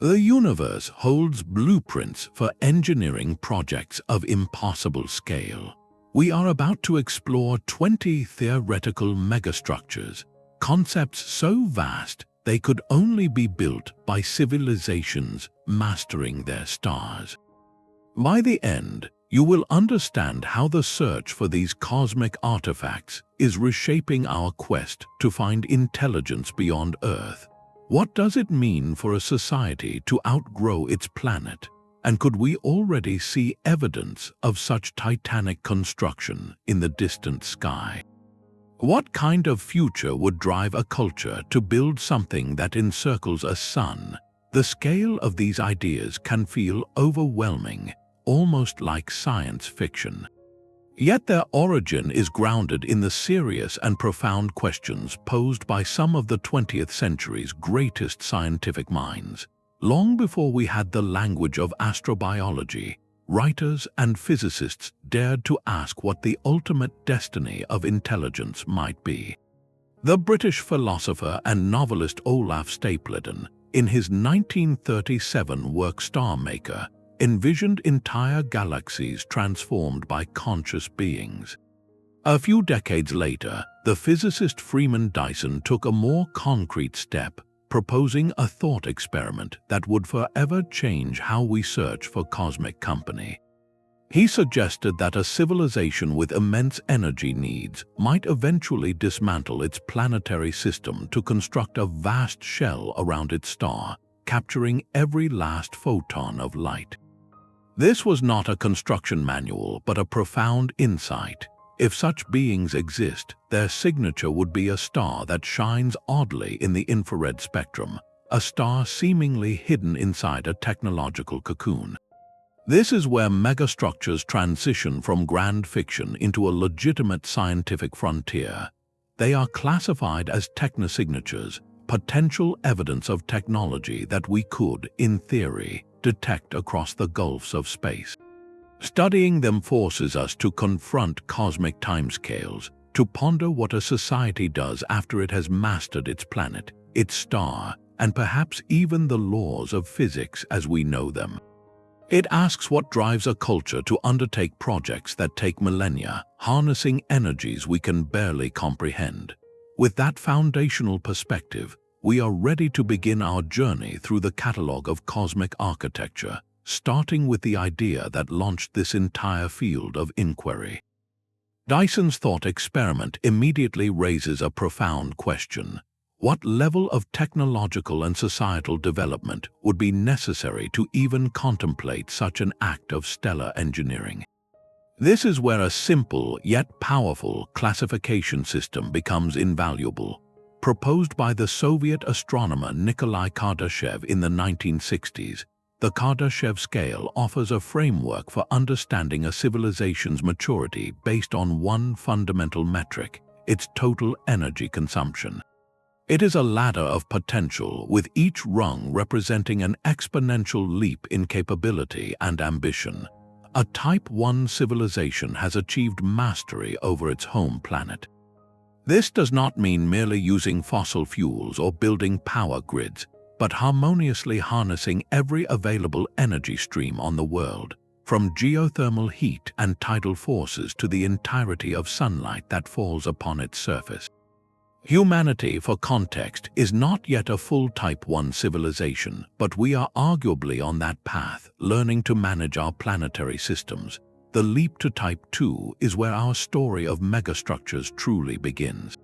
The universe holds blueprints for engineering projects of impossible scale. We are about to explore 20 theoretical megastructures, concepts so vast they could only be built by civilizations mastering their stars. By the end, you will understand how the search for these cosmic artifacts is reshaping our quest to find intelligence beyond Earth. What does it mean for a society to outgrow its planet? And could we already see evidence of such titanic construction in the distant sky? What kind of future would drive a culture to build something that encircles a sun? The scale of these ideas can feel overwhelming, almost like science fiction. Yet their origin is grounded in the serious and profound questions posed by some of the 20th century's greatest scientific minds. Long before we had the language of astrobiology, writers and physicists dared to ask what the ultimate destiny of intelligence might be. The British philosopher and novelist Olaf Stapledon, in his 1937 work Star Maker, envisioned entire galaxies transformed by conscious beings. A few decades later, the physicist Freeman Dyson took a more concrete step, proposing a thought experiment that would forever change how we search for cosmic company. He suggested that a civilization with immense energy needs might eventually dismantle its planetary system to construct a vast shell around its star, capturing every last photon of light. This was not a construction manual, but a profound insight. If such beings exist, their signature would be a star that shines oddly in the infrared spectrum, a star seemingly hidden inside a technological cocoon. This is where megastructures transition from grand fiction into a legitimate scientific frontier. They are classified as technosignatures, potential evidence of technology that we could, in theory, detect across the gulfs of space. Studying them forces us to confront cosmic timescales, to ponder what a society does after it has mastered its planet, its star, and perhaps even the laws of physics as we know them. It asks what drives a culture to undertake projects that take millennia, harnessing energies we can barely comprehend. With that foundational perspective, we are ready to begin our journey through the catalogue of cosmic architecture, starting with the idea that launched this entire field of inquiry. Dyson's thought experiment immediately raises a profound question. What level of technological and societal development would be necessary to even contemplate such an act of stellar engineering? This is where a simple yet powerful classification system becomes invaluable. Proposed by the Soviet astronomer Nikolai Kardashev in the 1960s, the Kardashev Scale offers a framework for understanding a civilization's maturity based on one fundamental metric: its total energy consumption. It is a ladder of potential, with each rung representing an exponential leap in capability and ambition. A Type 1 civilization has achieved mastery over its home planet. This does not mean merely using fossil fuels or building power grids, but harmoniously harnessing every available energy stream on the world, from geothermal heat and tidal forces to the entirety of sunlight that falls upon its surface. Humanity, for context, is not yet a full Type 1 civilization, but we are arguably on that path, learning to manage our planetary systems. The leap to Type 2 is where our story of megastructures truly begins.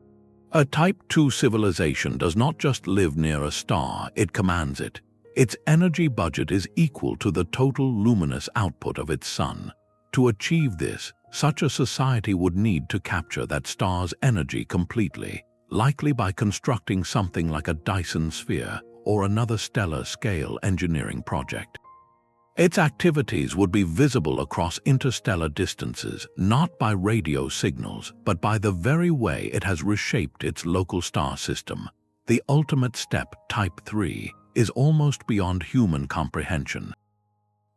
A Type 2 civilization does not just live near a star, it commands it. Its energy budget is equal to the total luminous output of its sun. To achieve this, such a society would need to capture that star's energy completely, likely by constructing something like a Dyson sphere or another stellar scale engineering project. Its activities would be visible across interstellar distances, not by radio signals, but by the very way it has reshaped its local star system. The ultimate step, Type 3, is almost beyond human comprehension.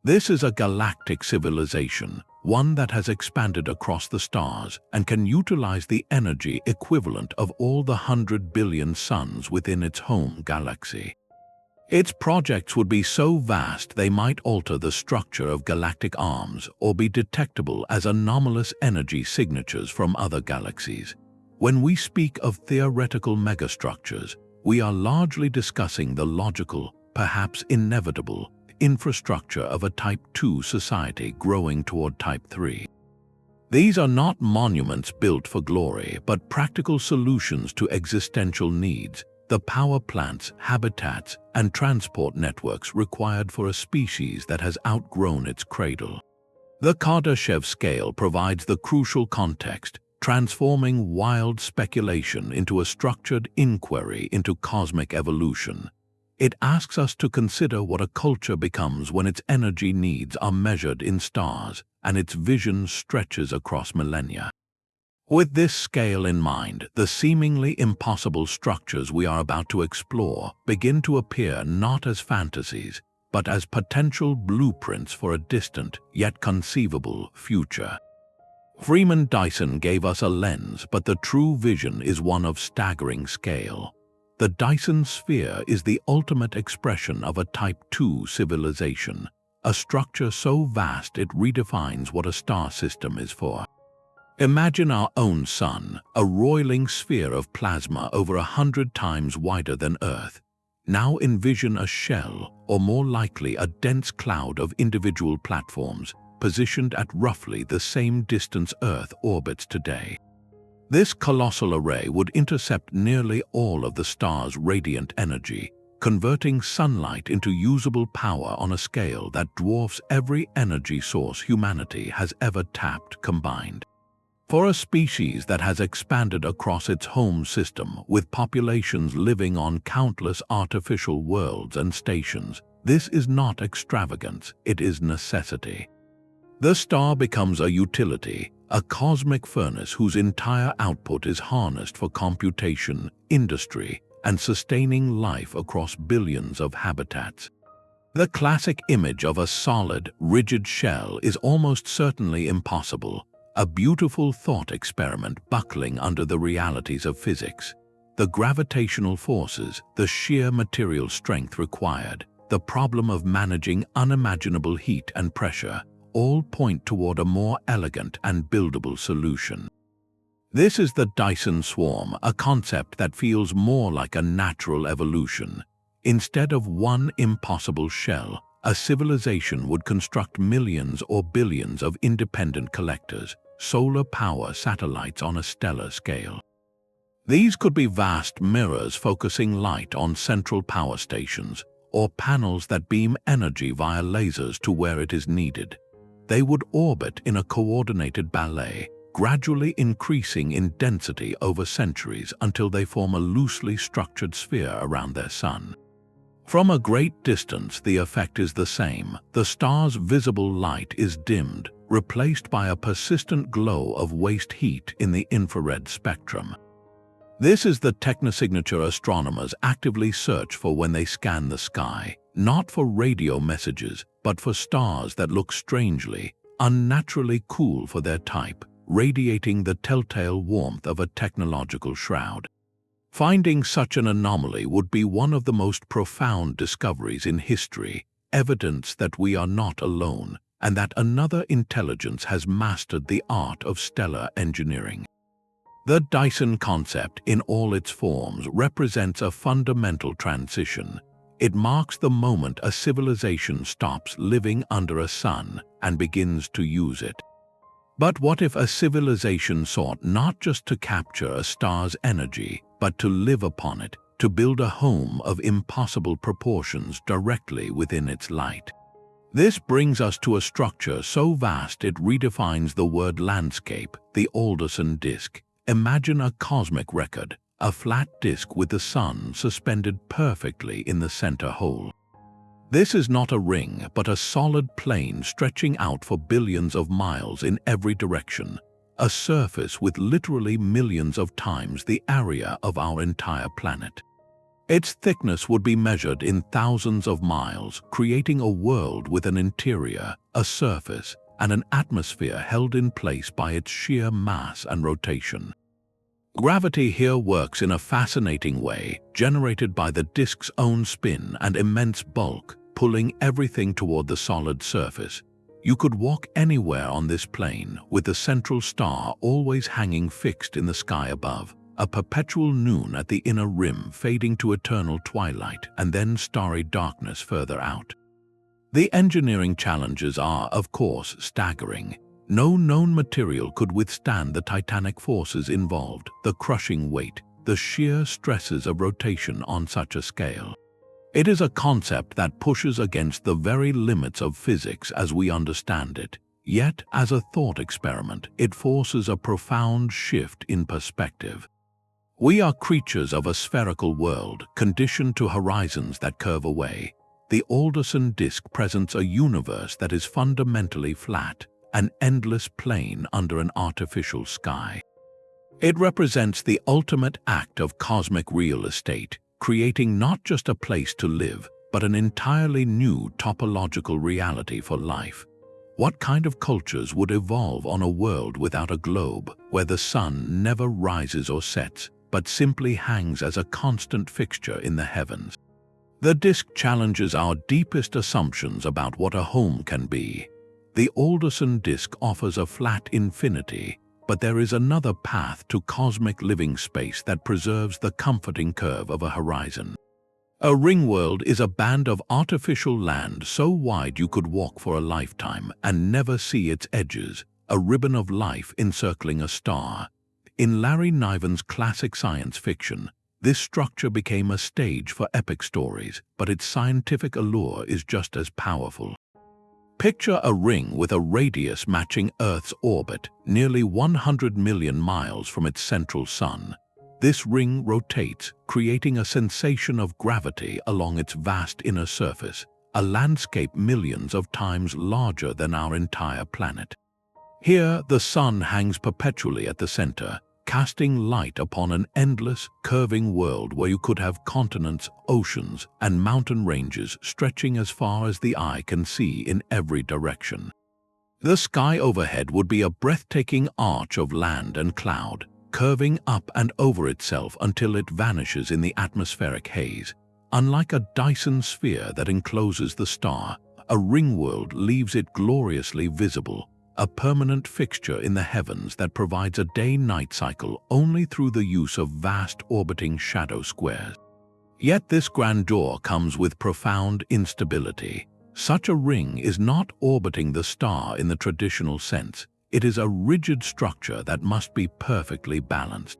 This is a galactic civilization, one that has expanded across the stars and can utilize the energy equivalent of all the 100 billion suns within its home galaxy. Its projects would be so vast they might alter the structure of galactic arms or be detectable as anomalous energy signatures from other galaxies. When we speak of theoretical megastructures, we are largely discussing the logical, perhaps inevitable, infrastructure of a Type 2 society growing toward Type 3. These are not monuments built for glory, but practical solutions to existential needs, the power plants, habitats, and transport networks required for a species that has outgrown its cradle. The Kardashev Scale provides the crucial context, transforming wild speculation into a structured inquiry into cosmic evolution. It asks us to consider what a culture becomes when its energy needs are measured in stars and its vision stretches across millennia. With this scale in mind, the seemingly impossible structures we are about to explore begin to appear not as fantasies, but as potential blueprints for a distant, yet conceivable, future. Freeman Dyson gave us a lens, but the true vision is one of staggering scale. The Dyson sphere is the ultimate expression of a Type 2 civilization, a structure so vast it redefines what a star system is for. Imagine our own Sun, a roiling sphere of plasma over 100 times wider than Earth. Now envision a shell, or more likely a dense cloud of individual platforms, positioned at roughly the same distance Earth orbits today. This colossal array would intercept nearly all of the star's radiant energy, converting sunlight into usable power on a scale that dwarfs every energy source humanity has ever tapped combined. For a species that has expanded across its home system, with populations living on countless artificial worlds and stations, this is not extravagance, it is necessity. The star becomes a utility, a cosmic furnace whose entire output is harnessed for computation, industry, and sustaining life across billions of habitats. The classic image of a solid, rigid shell is almost certainly impossible, a beautiful thought experiment buckling under the realities of physics. The gravitational forces, the sheer material strength required, the problem of managing unimaginable heat and pressure, all point toward a more elegant and buildable solution. This is the Dyson swarm, a concept that feels more like a natural evolution. Instead of one impossible shell, a civilization would construct millions or billions of independent collectors, solar power satellites on a stellar scale. These could be vast mirrors focusing light on central power stations, or panels that beam energy via lasers to where it is needed. They would orbit in a coordinated ballet, gradually increasing in density over centuries until they form a loosely structured sphere around their sun. From a great distance, the effect is the same. The star's visible light is dimmed, replaced by a persistent glow of waste heat in the infrared spectrum. This is the technosignature astronomers actively search for when they scan the sky, not for radio messages, but for stars that look strangely, unnaturally cool for their type, radiating the telltale warmth of a technological shroud. Finding such an anomaly would be one of the most profound discoveries in history, evidence that we are not alone, and that another intelligence has mastered the art of stellar engineering. The Dyson concept, in all its forms, represents a fundamental transition. It marks the moment a civilization stops living under a sun and begins to use it. But what if a civilization sought not just to capture a star's energy, but to live upon it, to build a home of impossible proportions directly within its light? This brings us to a structure so vast it redefines the word landscape, the Alderson Disk. Imagine a cosmic record, a flat disk with the sun suspended perfectly in the center hole. This is not a ring, but a solid plane stretching out for billions of miles in every direction, a surface with literally millions of times the area of our entire planet. Its thickness would be measured in thousands of miles, creating a world with an interior, a surface, and an atmosphere held in place by its sheer mass and rotation. Gravity here works in a fascinating way, generated by the disk's own spin and immense bulk, pulling everything toward the solid surface. You could walk anywhere on this plane, with the central star always hanging fixed in the sky above, a perpetual noon at the inner rim fading to eternal twilight and then starry darkness further out. The engineering challenges are, of course, staggering. No known material could withstand the titanic forces involved, the crushing weight, the sheer stresses of rotation on such a scale. It is a concept that pushes against the very limits of physics as we understand it. Yet, as a thought experiment, it forces a profound shift in perspective. We are creatures of a spherical world, conditioned to horizons that curve away. The Alderson Disk presents a universe that is fundamentally flat, an endless plane under an artificial sky. It represents the ultimate act of cosmic real estate, creating not just a place to live, but an entirely new topological reality for life. What kind of cultures would evolve on a world without a globe, where the sun never rises or sets, but simply hangs as a constant fixture in the heavens? The disk challenges our deepest assumptions about what a home can be. The Alderson Disk offers a flat infinity, but there is another path to cosmic living space that preserves the comforting curve of a horizon. A Ringworld is a band of artificial land so wide you could walk for a lifetime and never see its edges, a ribbon of life encircling a star. In Larry Niven's classic science fiction, this structure became a stage for epic stories, but its scientific allure is just as powerful. Picture a ring with a radius matching Earth's orbit, nearly 100 million miles from its central sun. This ring rotates, creating a sensation of gravity along its vast inner surface, a landscape millions of times larger than our entire planet. Here, the sun hangs perpetually at the center, casting light upon an endless, curving world where you could have continents, oceans, and mountain ranges stretching as far as the eye can see in every direction. The sky overhead would be a breathtaking arch of land and cloud, curving up and over itself until it vanishes in the atmospheric haze. Unlike a Dyson sphere that encloses the star, a Ringworld leaves it gloriously visible, a permanent fixture in the heavens that provides a day-night cycle only through the use of vast orbiting shadow squares. Yet this grandeur comes with profound instability. Such a ring is not orbiting the star in the traditional sense. It is a rigid structure that must be perfectly balanced.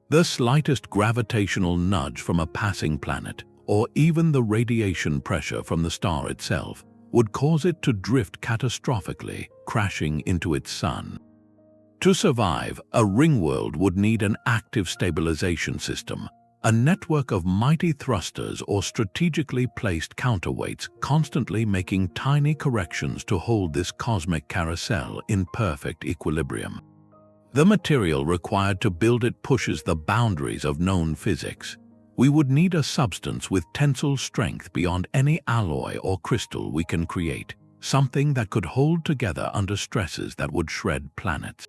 The slightest gravitational nudge from a passing planet, or even the radiation pressure from the star itself, would cause it to drift catastrophically, crashing into its sun. To survive, a Ringworld would need an active stabilization system, a network of mighty thrusters or strategically placed counterweights constantly making tiny corrections to hold this cosmic carousel in perfect equilibrium. The material required to build it pushes the boundaries of known physics. We would need a substance with tensile strength beyond any alloy or crystal we can create, something that could hold together under stresses that would shred planets.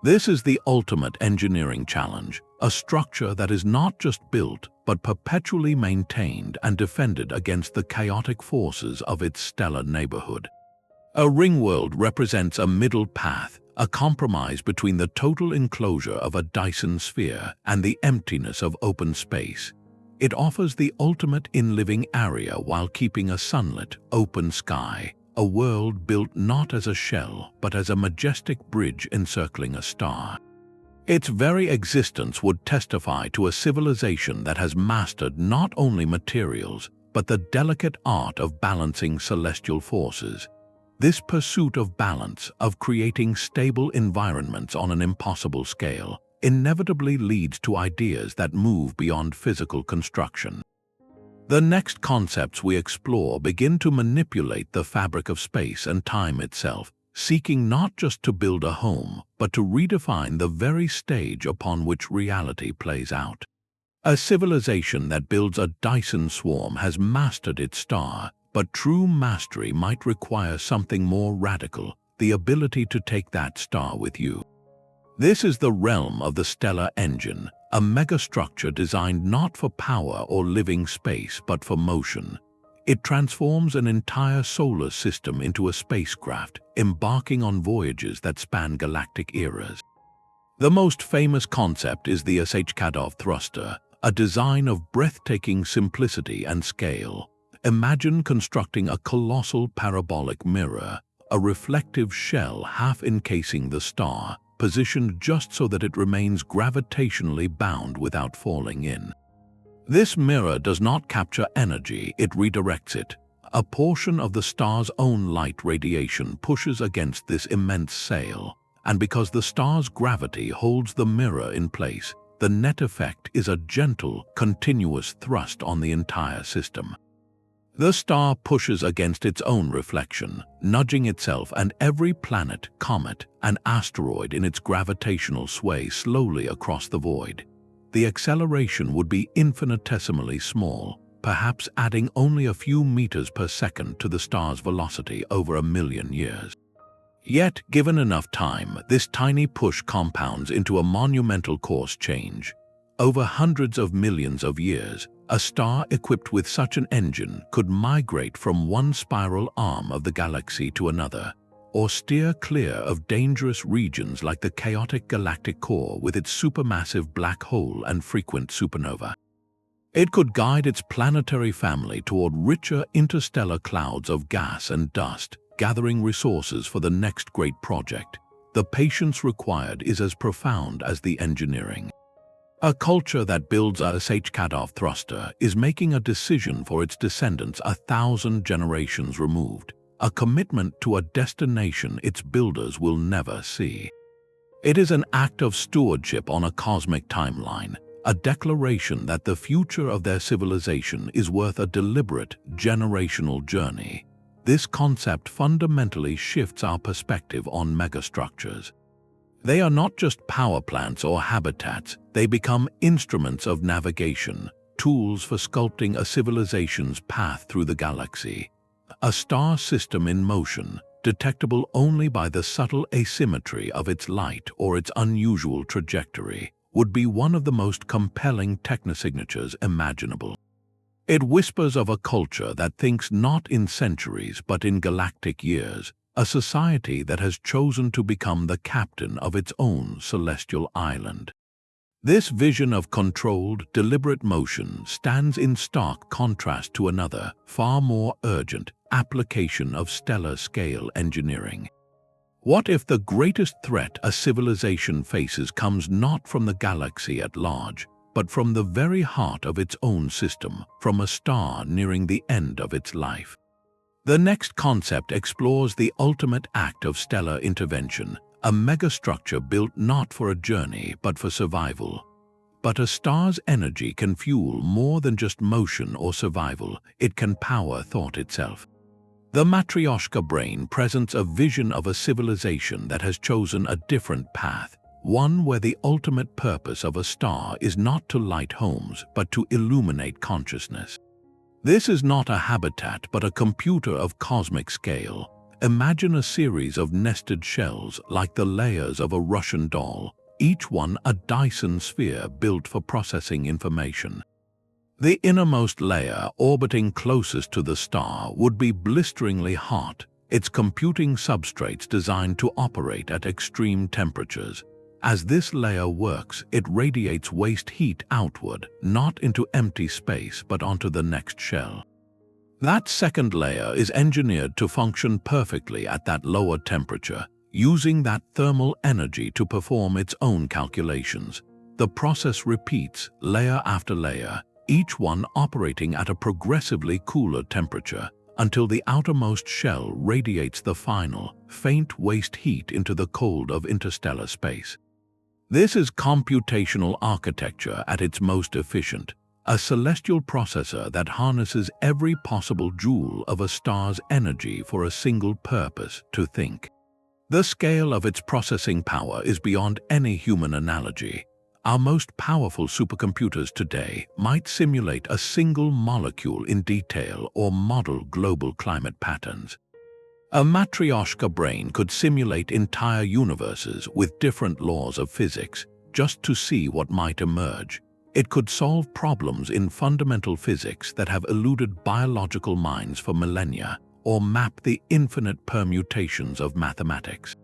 This is the ultimate engineering challenge, a structure that is not just built, but perpetually maintained and defended against the chaotic forces of its stellar neighborhood. A Ringworld represents a middle path, a compromise between the total enclosure of a Dyson sphere and the emptiness of open space. It offers the ultimate in living area while keeping a sunlit, open sky, a world built not as a shell but as a majestic bridge encircling a star. Its very existence would testify to a civilization that has mastered not only materials but the delicate art of balancing celestial forces. This pursuit of balance, of creating stable environments on an impossible scale, inevitably leads to ideas that move beyond physical construction. The next concepts we explore begin to manipulate the fabric of space and time itself, seeking not just to build a home, but to redefine the very stage upon which reality plays out. A civilization that builds a Dyson swarm has mastered its star, but true mastery might require something more radical, the ability to take that star with you. This is the realm of the stellar engine, a megastructure designed not for power or living space but for motion. It transforms an entire solar system into a spacecraft, embarking on voyages that span galactic eras. The most famous concept is the Shkadov thruster, a design of breathtaking simplicity and scale. Imagine constructing a colossal parabolic mirror, a reflective shell half encasing the star, positioned just so that it remains gravitationally bound without falling in. This mirror does not capture energy, it redirects it. A portion of the star's own light radiation pushes against this immense sail, and because the star's gravity holds the mirror in place, the net effect is a gentle, continuous thrust on the entire system. The star pushes against its own reflection, nudging itself and every planet, comet, and asteroid in its gravitational sway slowly across the void. The acceleration would be infinitesimally small, perhaps adding only a few meters per second to the star's velocity over 1,000,000 years. Yet, given enough time, this tiny push compounds into a monumental course change. Over hundreds of millions of years, a star equipped with such an engine could migrate from one spiral arm of the galaxy to another, or steer clear of dangerous regions like the chaotic galactic core with its supermassive black hole and frequent supernova. It could guide its planetary family toward richer interstellar clouds of gas and dust, gathering resources for the next great project. The patience required is as profound as the engineering. A culture that builds a Shkadov thruster is making a decision for its descendants 1,000 generations removed, a commitment to a destination its builders will never see. It is an act of stewardship on a cosmic timeline, a declaration that the future of their civilization is worth a deliberate, generational journey. This concept fundamentally shifts our perspective on megastructures. They are not just power plants or habitats, they become instruments of navigation, tools for sculpting a civilization's path through the galaxy. A star system in motion, detectable only by the subtle asymmetry of its light or its unusual trajectory, would be one of the most compelling technosignatures imaginable. It whispers of a culture that thinks not in centuries but in galactic years, a society that has chosen to become the captain of its own celestial island. This vision of controlled, deliberate motion stands in stark contrast to another, far more urgent, application of stellar-scale engineering. What if the greatest threat a civilization faces comes not from the galaxy at large, but from the very heart of its own system, from a star nearing the end of its life? The next concept explores the ultimate act of stellar intervention, a megastructure built not for a journey but for survival. But a star's energy can fuel more than just motion or survival, it can power thought itself. The Matrioshka Brain presents a vision of a civilization that has chosen a different path, one where the ultimate purpose of a star is not to light homes but to illuminate consciousness. This is not a habitat but a computer of cosmic scale. Imagine a series of nested shells like the layers of a Russian doll, each one a Dyson sphere built for processing information. The innermost layer, orbiting closest to the star, would be blisteringly hot, its computing substrates designed to operate at extreme temperatures. As this layer works, it radiates waste heat outward, not into empty space but onto the next shell. That second layer is engineered to function perfectly at that lower temperature, using that thermal energy to perform its own calculations. The process repeats, layer after layer, each one operating at a progressively cooler temperature, until the outermost shell radiates the final, faint waste heat into the cold of interstellar space. This is computational architecture at its most efficient, a celestial processor that harnesses every possible joule of a star's energy for a single purpose: to think. The scale of its processing power is beyond any human analogy. Our most powerful supercomputers today might simulate a single molecule in detail or model global climate patterns. A Matrioshka brain could simulate entire universes with different laws of physics just to see what might emerge. It could solve problems in fundamental physics that have eluded biological minds for millennia, or map the infinite permutations of mathematics.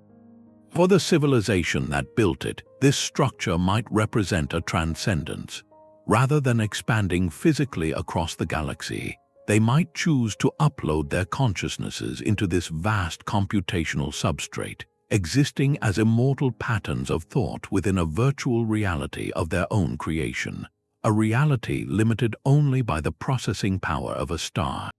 For the civilization that built it, this structure might represent a transcendence. Rather than expanding physically across the galaxy, they might choose to upload their consciousnesses into this vast computational substrate, existing as immortal patterns of thought within a virtual reality of their own creation, a reality limited only by the processing power of a star.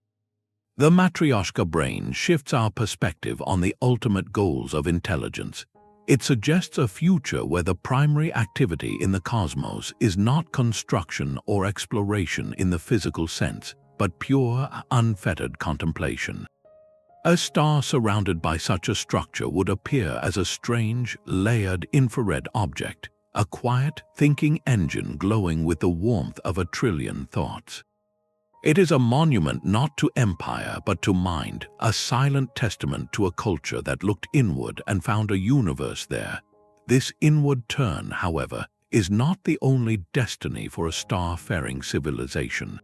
The Matrioshka brain shifts our perspective on the ultimate goals of intelligence. It suggests a future where the primary activity in the cosmos is not construction or exploration in the physical sense, but pure, unfettered contemplation. A star surrounded by such a structure would appear as a strange, layered infrared object, a quiet, thinking engine glowing with the warmth of a trillion thoughts. It is a monument not to empire but to mind, a silent testament to a culture that looked inward and found a universe there. This inward turn, however, is not the only destiny for a star-faring civilization.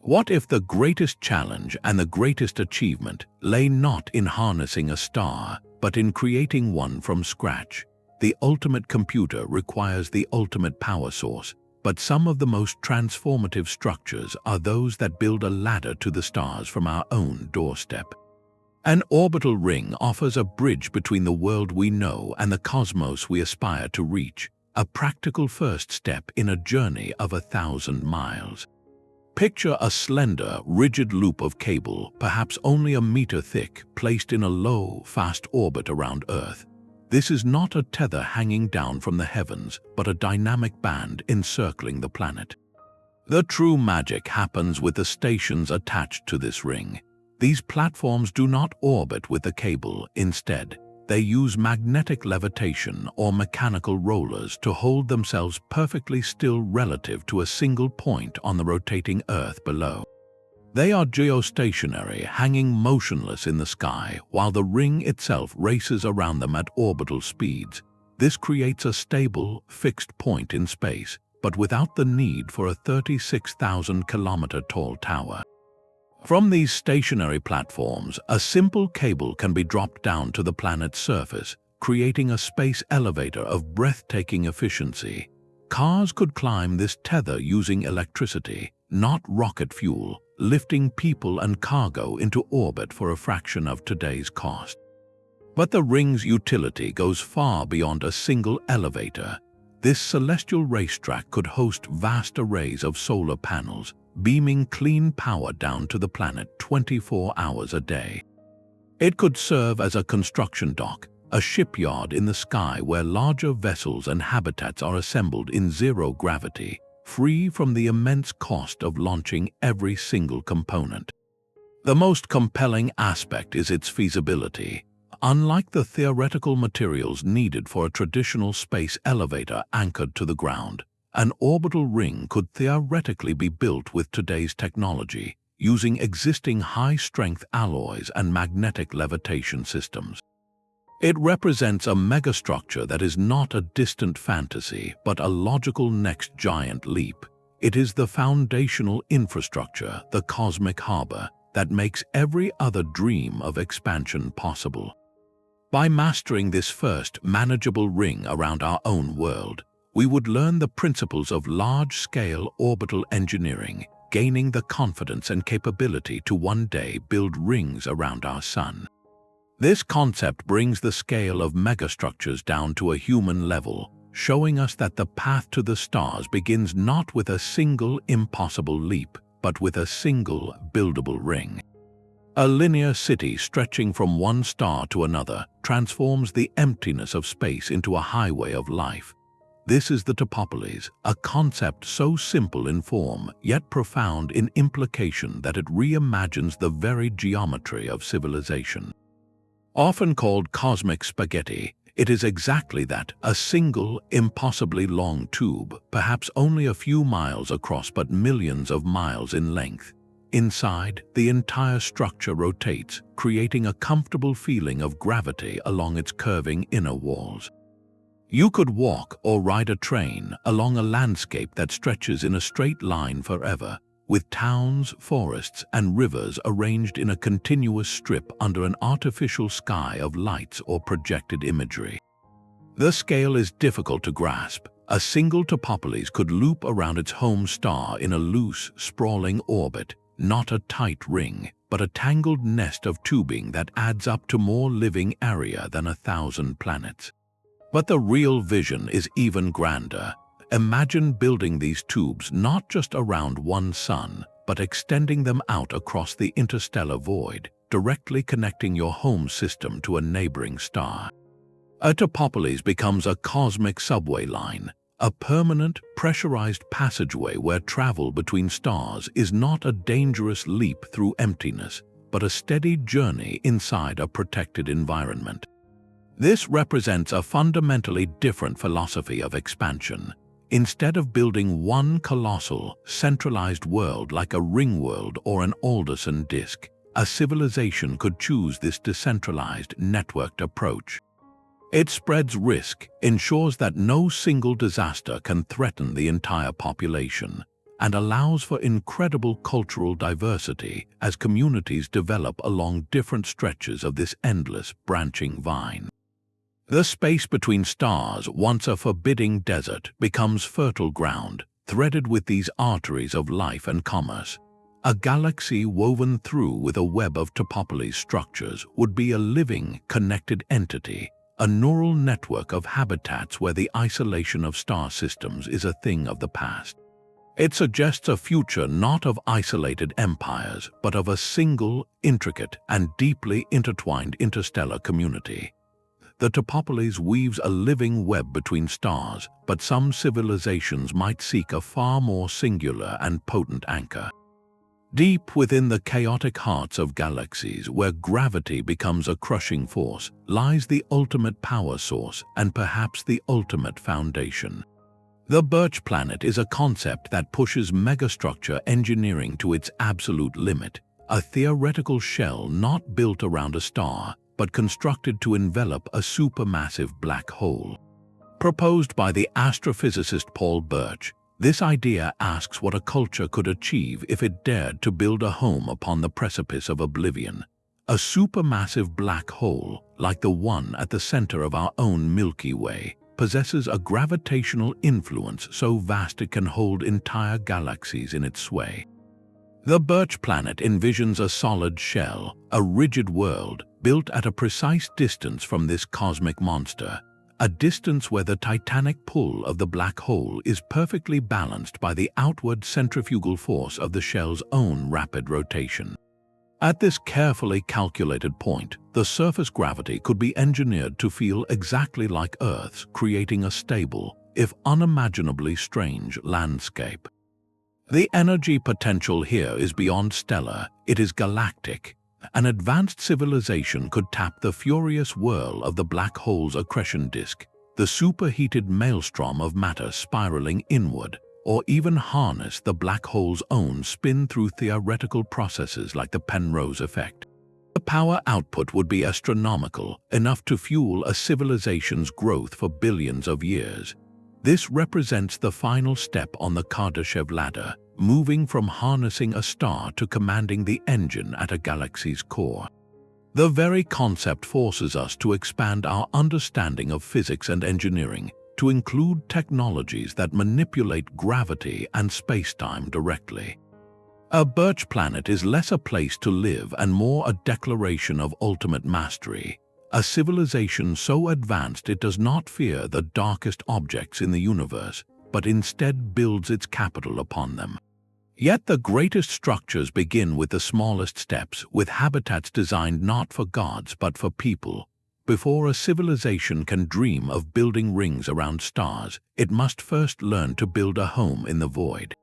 What if the greatest challenge and the greatest achievement lay not in harnessing a star, but in creating one from scratch? The ultimate computer requires the ultimate power source, but some of the most transformative structures are those that build a ladder to the stars from our own doorstep. An orbital ring offers a bridge between the world we know and the cosmos we aspire to reach, a practical first step in a journey of 1,000 miles. Picture a slender, rigid loop of cable, perhaps only a meter thick, placed in a low, fast orbit around Earth. This is not a tether hanging down from the heavens, but a dynamic band encircling the planet. The true magic happens with the stations attached to this ring. These platforms do not orbit with the cable. Instead, they use magnetic levitation or mechanical rollers to hold themselves perfectly still relative to a single point on the rotating Earth below. They are geostationary, hanging motionless in the sky, while the ring itself races around them at orbital speeds. This creates a stable, fixed point in space, but without the need for a 36,000-kilometer-tall tower. From these stationary platforms, a simple cable can be dropped down to the planet's surface, creating a space elevator of breathtaking efficiency. Cars could climb this tether using electricity, not rocket fuel, lifting people and cargo into orbit for a fraction of today's cost. But the ring's utility goes far beyond a single elevator. This celestial racetrack could host vast arrays of solar panels, beaming clean power down to the planet 24 hours a day. It could serve as a construction dock, a shipyard in the sky where larger vessels and habitats are assembled in zero gravity, free from the immense cost of launching every single component. The most compelling aspect is its feasibility. Unlike the theoretical materials needed for a traditional space elevator anchored to the ground, an orbital ring could theoretically be built with today's technology, using existing high-strength alloys and magnetic levitation systems. It represents a megastructure that is not a distant fantasy, but a logical next giant leap. It is the foundational infrastructure, the cosmic harbor, that makes every other dream of expansion possible. By mastering this first manageable ring around our own world, we would learn the principles of large-scale orbital engineering, gaining the confidence and capability to one day build rings around our sun. This concept brings the scale of megastructures down to a human level, showing us that the path to the stars begins not with a single impossible leap, but with a single buildable ring. A linear city stretching from one star to another transforms the emptiness of space into a highway of life. This is the Topopolis, a concept so simple in form, yet profound in implication that it reimagines the very geometry of civilization. Often called cosmic spaghetti, it is exactly that, a single, impossibly long tube, perhaps only a few miles across but millions of miles in length. Inside, the entire structure rotates, creating a comfortable feeling of gravity along its curving inner walls. You could walk or ride a train along a landscape that stretches in a straight line forever, with towns, forests, and rivers arranged in a continuous strip under an artificial sky of lights or projected imagery. The scale is difficult to grasp. A single Topopolis could loop around its home star in a loose, sprawling orbit, not a tight ring, but a tangled nest of tubing that adds up to more living area than 1,000 planets. But the real vision is even grander. Imagine building these tubes not just around one sun, but extending them out across the interstellar void, directly connecting your home system to a neighboring star. A Topopolis becomes a cosmic subway line, a permanent, pressurized passageway where travel between stars is not a dangerous leap through emptiness, but a steady journey inside a protected environment. This represents a fundamentally different philosophy of expansion. Instead of building one colossal, centralized world like a Ringworld or an Alderson Disk, a civilization could choose this decentralized, networked approach. It spreads risk, ensures that no single disaster can threaten the entire population, and allows for incredible cultural diversity as communities develop along different stretches of this endless, branching vine. The space between stars, once a forbidding desert, becomes fertile ground, threaded with these arteries of life and commerce. A galaxy woven through with a web of Topopolis structures would be a living, connected entity, a neural network of habitats where the isolation of star systems is a thing of the past. It suggests a future not of isolated empires, but of a single, intricate, and deeply intertwined interstellar community. The Topopolis weaves a living web between stars, but some civilizations might seek a far more singular and potent anchor. Deep within the chaotic hearts of galaxies, where gravity becomes a crushing force, lies the ultimate power source and perhaps the ultimate foundation. The Birch Planet is a concept that pushes megastructure engineering to its absolute limit, a theoretical shell not built around a star, but constructed to envelop a supermassive black hole. Proposed by the astrophysicist Paul Birch, this idea asks what a culture could achieve if it dared to build a home upon the precipice of oblivion. A supermassive black hole, like the one at the center of our own Milky Way, possesses a gravitational influence so vast it can hold entire galaxies in its sway. The Birch Planet envisions a solid shell, a rigid world, built at a precise distance from this cosmic monster, a distance where the titanic pull of the black hole is perfectly balanced by the outward centrifugal force of the shell's own rapid rotation. At this carefully calculated point, the surface gravity could be engineered to feel exactly like Earth's, creating a stable, if unimaginably strange, landscape. The energy potential here is beyond stellar, it is galactic. An advanced civilization could tap the furious whirl of the black hole's accretion disk, the superheated maelstrom of matter spiraling inward, or even harness the black hole's own spin through theoretical processes like the Penrose effect. The power output would be astronomical, enough to fuel a civilization's growth for billions of years. This represents the final step on the Kardashev ladder, moving from harnessing a star to commanding the engine at a galaxy's core. The very concept forces us to expand our understanding of physics and engineering, to include technologies that manipulate gravity and spacetime directly. A Birch Planet is less a place to live and more a declaration of ultimate mastery, a civilization so advanced it does not fear the darkest objects in the universe, but instead builds its capital upon them. Yet the greatest structures begin with the smallest steps, with habitats designed not for gods but for people. Before a civilization can dream of building rings around stars, it must first learn to build a home in the void.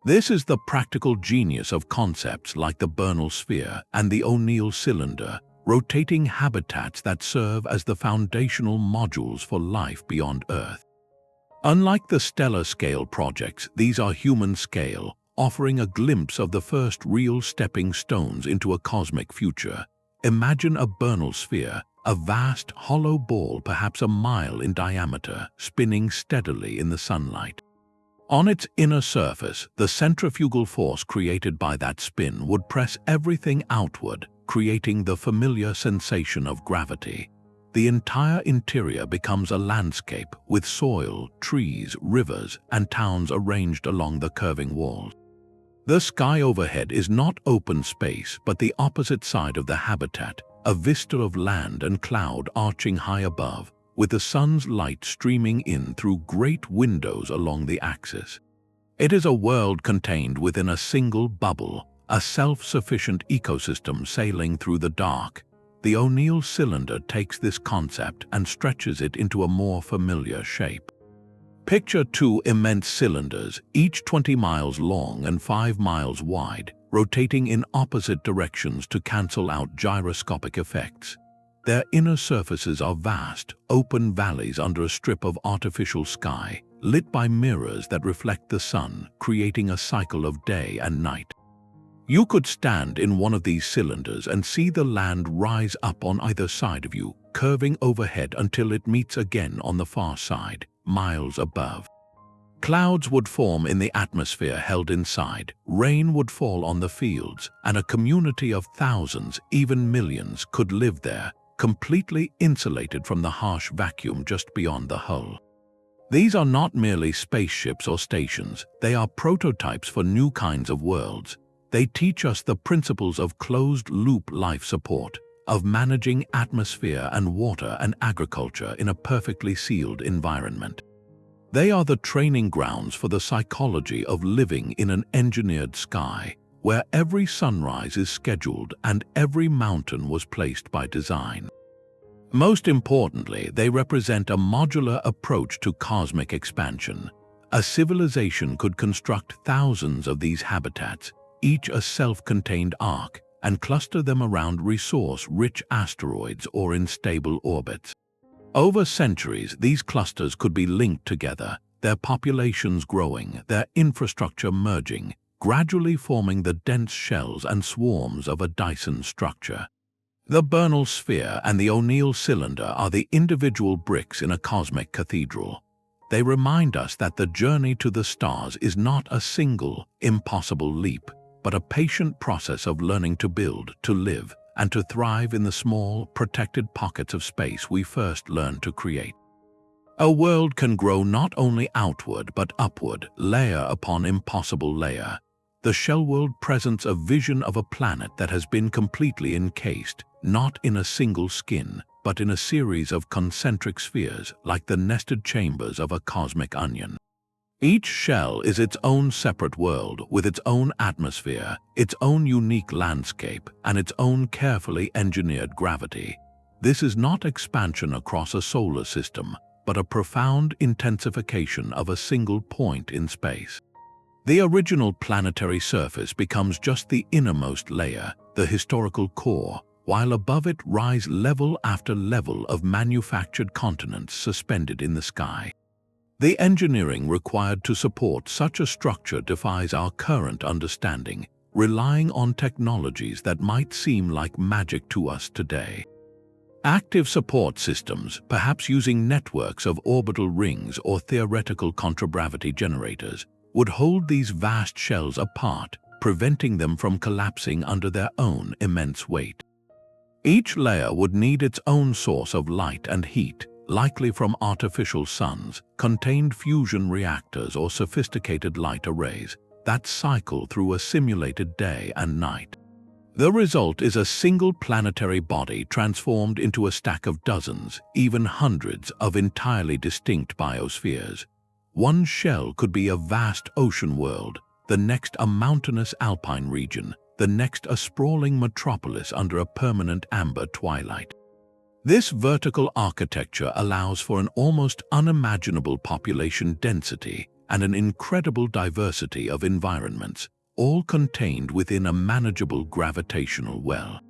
This is the practical genius of concepts like the Bernal sphere and the O'Neill cylinder, rotating habitats that serve as the foundational modules for life beyond Earth. Unlike the stellar scale projects, these are human scale, offering a glimpse of the first real stepping stones into a cosmic future. Imagine a Bernal sphere, a vast, hollow ball perhaps a mile in diameter, spinning steadily in the sunlight. On its inner surface, the centrifugal force created by that spin would press everything outward, creating the familiar sensation of gravity. The entire interior becomes a landscape with soil, trees, rivers, and towns arranged along the curving walls. The sky overhead is not open space, but the opposite side of the habitat, a vista of land and cloud arching high above, with the sun's light streaming in through great windows along the axis. It is a world contained within a single bubble, a self-sufficient ecosystem sailing through the dark. The O'Neill cylinder takes this concept and stretches it into a more familiar shape. Picture two immense cylinders, each 20 miles long and 5 miles wide, rotating in opposite directions to cancel out gyroscopic effects. Their inner surfaces are vast, open valleys under a strip of artificial sky, lit by mirrors that reflect the sun, creating a cycle of day and night. You could stand in one of these cylinders and see the land rise up on either side of you, curving overhead until it meets again on the far side, miles above. Clouds would form in the atmosphere held inside, rain would fall on the fields, and a community of thousands, even millions, could live there, completely insulated from the harsh vacuum just beyond the hull. These are not merely spaceships or stations, they are prototypes for new kinds of worlds. They teach us the principles of closed-loop life support, of managing atmosphere and water and agriculture in a perfectly sealed environment. They are the training grounds for the psychology of living in an engineered sky, where every sunrise is scheduled and every mountain was placed by design. Most importantly, they represent a modular approach to cosmic expansion. A civilization could construct thousands of these habitats, each a self-contained ark, and cluster them around resource-rich asteroids or in stable orbits. Over centuries, these clusters could be linked together, their populations growing, their infrastructure merging, gradually forming the dense shells and swarms of a Dyson structure. The Bernal sphere and the O'Neill cylinder are the individual bricks in a cosmic cathedral. They remind us that the journey to the stars is not a single, impossible leap, but a patient process of learning to build, to live, and to thrive in the small, protected pockets of space we first learned to create. A world can grow not only outward but upward, layer upon impossible layer. The Shellworld presents a vision of a planet that has been completely encased, not in a single skin, but in a series of concentric spheres like the nested chambers of a cosmic onion. Each shell is its own separate world with its own atmosphere, its own unique landscape, and its own carefully engineered gravity. This is not expansion across a solar system, but a profound intensification of a single point in space. The original planetary surface becomes just the innermost layer, the historical core, while above it rise level after level of manufactured continents suspended in the sky. The engineering required to support such a structure defies our current understanding, relying on technologies that might seem like magic to us today. Active support systems, perhaps using networks of orbital rings or theoretical contragravity generators, would hold these vast shells apart, preventing them from collapsing under their own immense weight. Each layer would need its own source of light and heat, likely from artificial suns, contained fusion reactors or sophisticated light arrays that cycle through a simulated day and night. The result is a single planetary body transformed into a stack of dozens, even hundreds of entirely distinct biospheres. One shell could be a vast ocean world, the next a mountainous alpine region, the next a sprawling metropolis under a permanent amber twilight. This vertical architecture allows for an almost unimaginable population density and an incredible diversity of environments, all contained within a manageable gravitational well.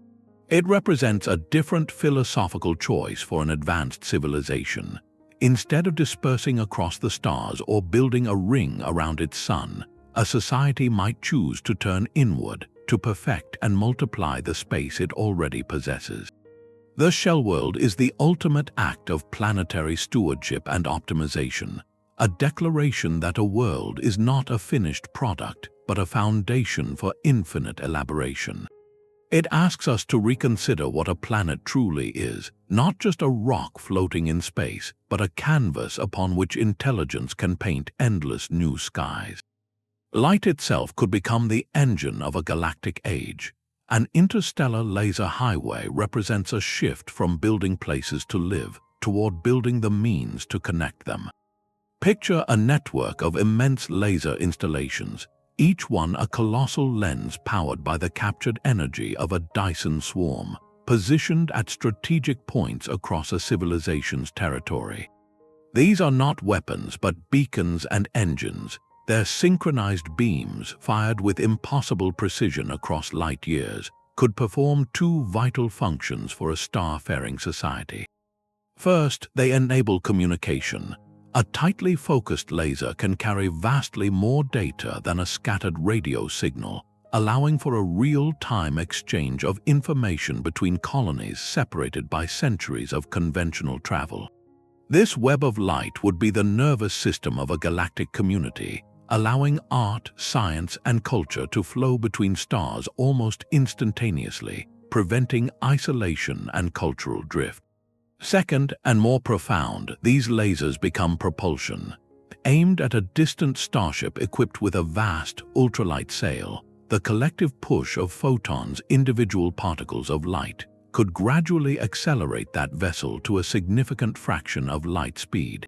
It represents a different philosophical choice for an advanced civilization. Instead of dispersing across the stars or building a ring around its sun, a society might choose to turn inward to perfect and multiply the space it already possesses. The Shellworld is the ultimate act of planetary stewardship and optimization, a declaration that a world is not a finished product, but a foundation for infinite elaboration. It asks us to reconsider what a planet truly is, not just a rock floating in space, but a canvas upon which intelligence can paint endless new skies. Light itself could become the engine of a galactic age. An interstellar laser highway represents a shift from building places to live toward building the means to connect them. Picture a network of immense laser installations, each one a colossal lens powered by the captured energy of a Dyson swarm, positioned at strategic points across a civilization's territory. These are not weapons but beacons and engines, their synchronized beams, fired with impossible precision across light years, could perform two vital functions for a star-faring society. First, they enable communication. A tightly focused laser can carry vastly more data than a scattered radio signal, allowing for a real-time exchange of information between colonies separated by centuries of conventional travel. This web of light would be the nervous system of a galactic community, allowing art, science, and culture to flow between stars almost instantaneously, preventing isolation and cultural drift. Second, and more profound, these lasers become propulsion. Aimed at a distant starship equipped with a vast, ultralight sail, the collective push of photons, individual particles of light, could gradually accelerate that vessel to a significant fraction of light speed.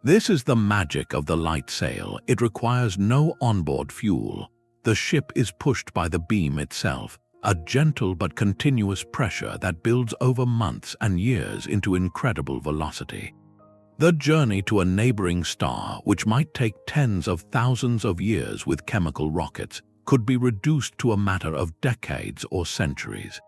This is the magic of the light sail. It requires no onboard fuel. The ship is pushed by the beam itself, a gentle but continuous pressure that builds over months and years into incredible velocity. The journey to a neighboring star, which might take tens of thousands of years with chemical rockets, could be reduced to a matter of decades or centuries.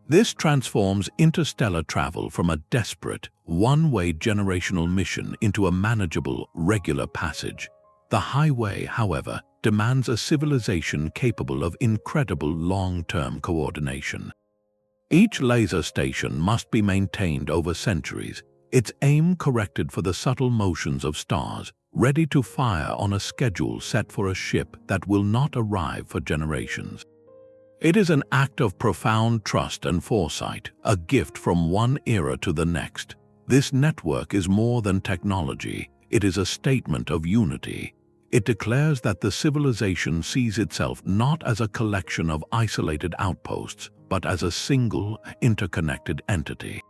This transforms interstellar travel from a desperate, one-way generational mission into a manageable, regular passage. The highway, however, demands a civilization capable of incredible long-term coordination. Each laser station must be maintained over centuries, its aim corrected for the subtle motions of stars, ready to fire on a schedule set for a ship that will not arrive for generations. It is an act of profound trust and foresight, a gift from one era to the next. This network is more than technology, it is a statement of unity. It declares that the civilization sees itself not as a collection of isolated outposts, but as a single, interconnected entity.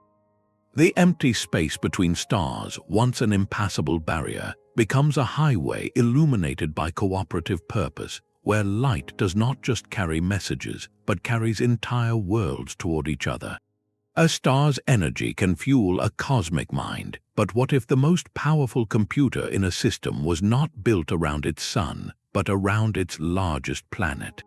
The empty space between stars, once an impassable barrier, becomes a highway illuminated by cooperative purpose, where light does not just carry messages, but carries entire worlds toward each other. A star's energy can fuel a cosmic mind, but what if the most powerful computer in a system was not built around its sun, but around its largest planet?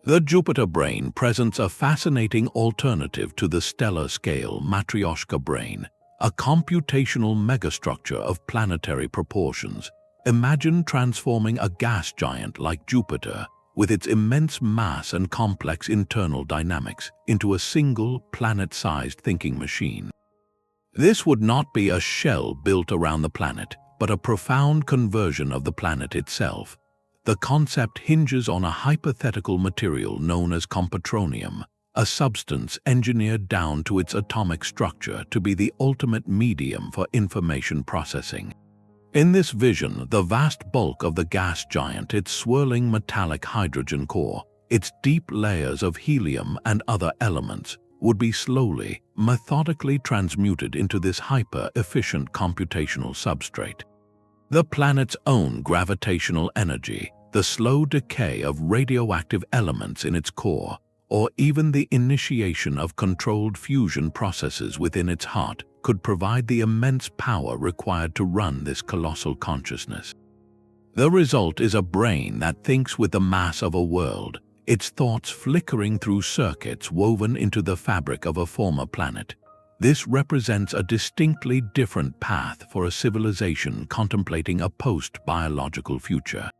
The Jupiter Brain presents a fascinating alternative to the stellar scale Matrioshka Brain, a computational megastructure of planetary proportions. Imagine transforming a gas giant like Jupiter, with its immense mass and complex internal dynamics, into a single, planet-sized thinking machine. This would not be a shell built around the planet, but a profound conversion of the planet itself. The concept hinges on a hypothetical material known as computronium, a substance engineered down to its atomic structure to be the ultimate medium for information processing. In this vision, the vast bulk of the gas giant, its swirling metallic hydrogen core, its deep layers of helium and other elements, would be slowly, methodically transmuted into this hyper-efficient computational substrate. The planet's own gravitational energy, the slow decay of radioactive elements in its core, or even the initiation of controlled fusion processes within its heart, could provide the immense power required to run this colossal consciousness. The result is a brain that thinks with the mass of a world, its thoughts flickering through circuits woven into the fabric of a former planet. This represents a distinctly different path for a civilization contemplating a post-biological future.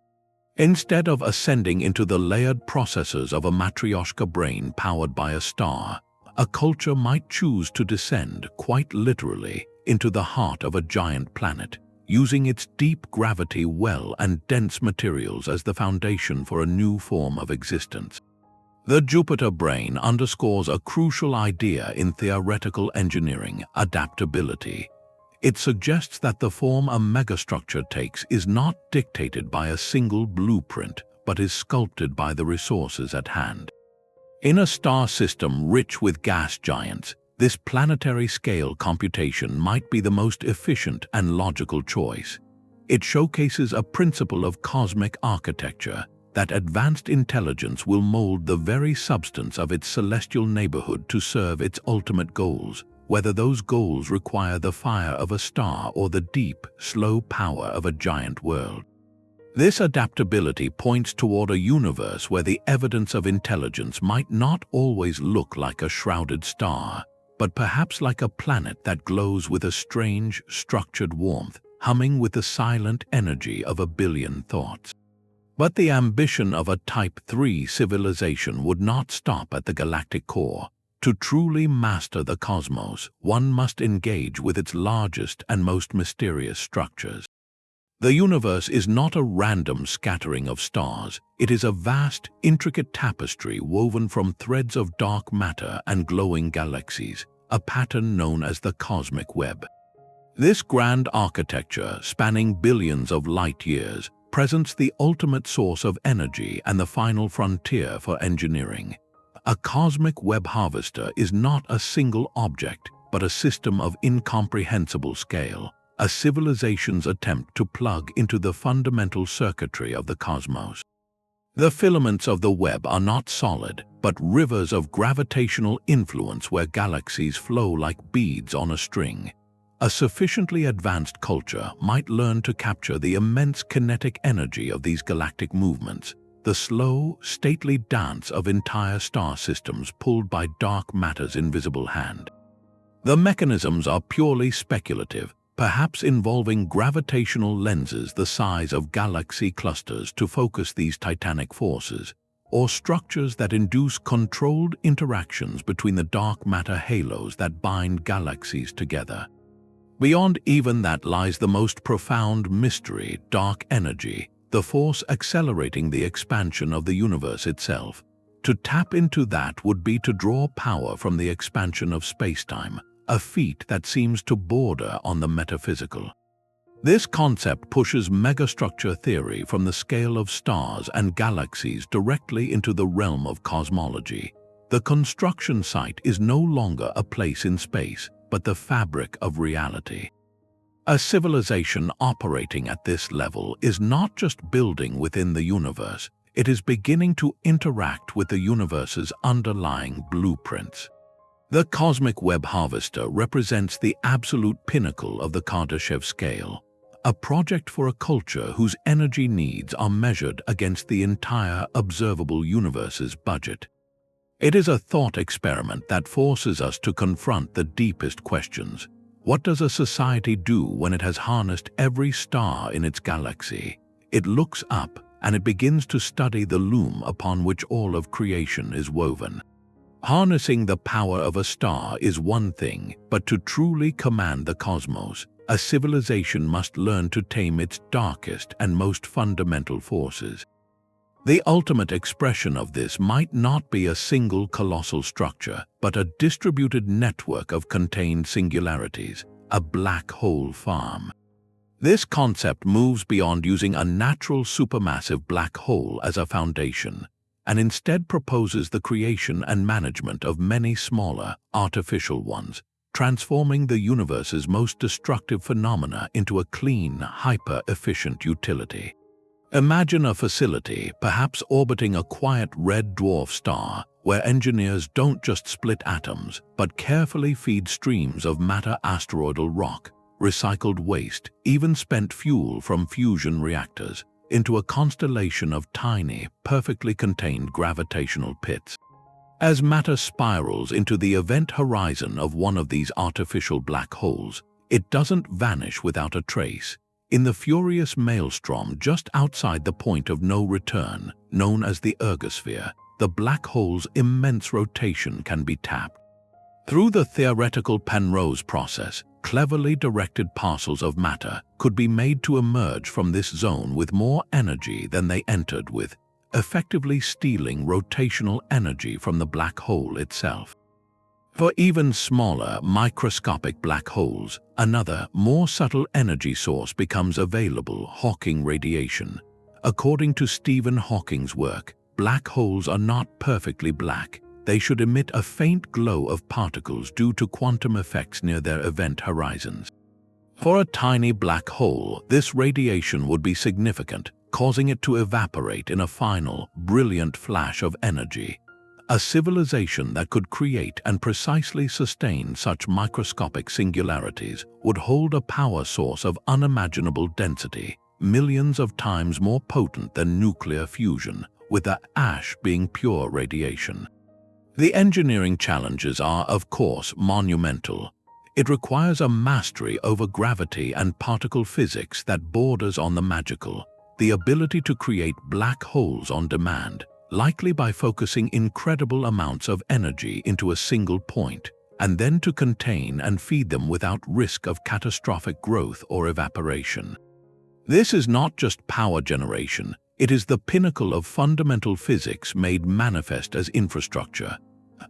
Instead of ascending into the layered processors of a Matrioshka brain powered by a star, a culture might choose to descend, quite literally, into the heart of a giant planet, using its deep gravity well and dense materials as the foundation for a new form of existence. The Jupiter brain underscores a crucial idea in theoretical engineering: adaptability. It suggests that the form a megastructure takes is not dictated by a single blueprint, but is sculpted by the resources at hand. In a star system rich with gas giants, this planetary scale computation might be the most efficient and logical choice. It showcases a principle of cosmic architecture, that advanced intelligence will mold the very substance of its celestial neighborhood to serve its ultimate goals, whether those goals require the fire of a star or the deep, slow power of a giant world. This adaptability points toward a universe where the evidence of intelligence might not always look like a shrouded star, but perhaps like a planet that glows with a strange, structured warmth, humming with the silent energy of a billion thoughts. But the ambition of a Type 3 civilization would not stop at the galactic core. To truly master the cosmos, one must engage with its largest and most mysterious structures. The universe is not a random scattering of stars. It is a vast, intricate tapestry woven from threads of dark matter and glowing galaxies, a pattern known as the cosmic web. This grand architecture, spanning billions of light years, presents the ultimate source of energy and the final frontier for engineering. A cosmic web harvester is not a single object, but a system of incomprehensible scale, a civilization's attempt to plug into the fundamental circuitry of the cosmos. The filaments of the web are not solid, but rivers of gravitational influence where galaxies flow like beads on a string. A sufficiently advanced culture might learn to capture the immense kinetic energy of these galactic movements, the slow, stately dance of entire star systems pulled by dark matter's invisible hand. The mechanisms are purely speculative, perhaps involving gravitational lenses the size of galaxy clusters to focus these titanic forces, or structures that induce controlled interactions between the dark matter halos that bind galaxies together. Beyond even that lies the most profound mystery: dark energy, the force accelerating the expansion of the universe itself. To tap into that would be to draw power from the expansion of spacetime, a feat that seems to border on the metaphysical. This concept pushes megastructure theory from the scale of stars and galaxies directly into the realm of cosmology. The construction site is no longer a place in space, but the fabric of reality. A civilization operating at this level is not just building within the universe, it is beginning to interact with the universe's underlying blueprints. The cosmic web harvester represents the absolute pinnacle of the Kardashev Scale, a project for a culture whose energy needs are measured against the entire observable universe's budget. It is a thought experiment that forces us to confront the deepest questions. What does a society do when it has harnessed every star in its galaxy? It looks up and it begins to study the loom upon which all of creation is woven. Harnessing the power of a star is one thing, but to truly command the cosmos, a civilization must learn to tame its darkest and most fundamental forces. The ultimate expression of this might not be a single colossal structure, but a distributed network of contained singularities, a black hole farm. This concept moves beyond using a natural supermassive black hole as a foundation, and instead proposes the creation and management of many smaller, artificial ones, transforming the universe's most destructive phenomena into a clean, hyper-efficient utility. Imagine a facility, perhaps orbiting a quiet red dwarf star, where engineers don't just split atoms, but carefully feed streams of matter asteroidal rock, recycled waste, even spent fuel from fusion reactors, into a constellation of tiny, perfectly contained gravitational pits. As matter spirals into the event horizon of one of these artificial black holes, it doesn't vanish without a trace. In the furious maelstrom just outside the point of no return, known as the ergosphere, the black hole's immense rotation can be tapped. Through the theoretical Penrose process, cleverly directed parcels of matter could be made to emerge from this zone with more energy than they entered with, effectively stealing rotational energy from the black hole itself. For even smaller, microscopic black holes, another, more subtle energy source becomes available: Hawking radiation. According to Stephen Hawking's work, black holes are not perfectly black. They should emit a faint glow of particles due to quantum effects near their event horizons. For a tiny black hole, this radiation would be significant, causing it to evaporate in a final, brilliant flash of energy. A civilization that could create and precisely sustain such microscopic singularities would hold a power source of unimaginable density, millions of times more potent than nuclear fusion, with the ash being pure radiation. The engineering challenges are, of course, monumental. It requires a mastery over gravity and particle physics that borders on the magical, the ability to create black holes on demand, likely by focusing incredible amounts of energy into a single point, and then to contain and feed them without risk of catastrophic growth or evaporation. This is not just power generation, it is the pinnacle of fundamental physics made manifest as infrastructure.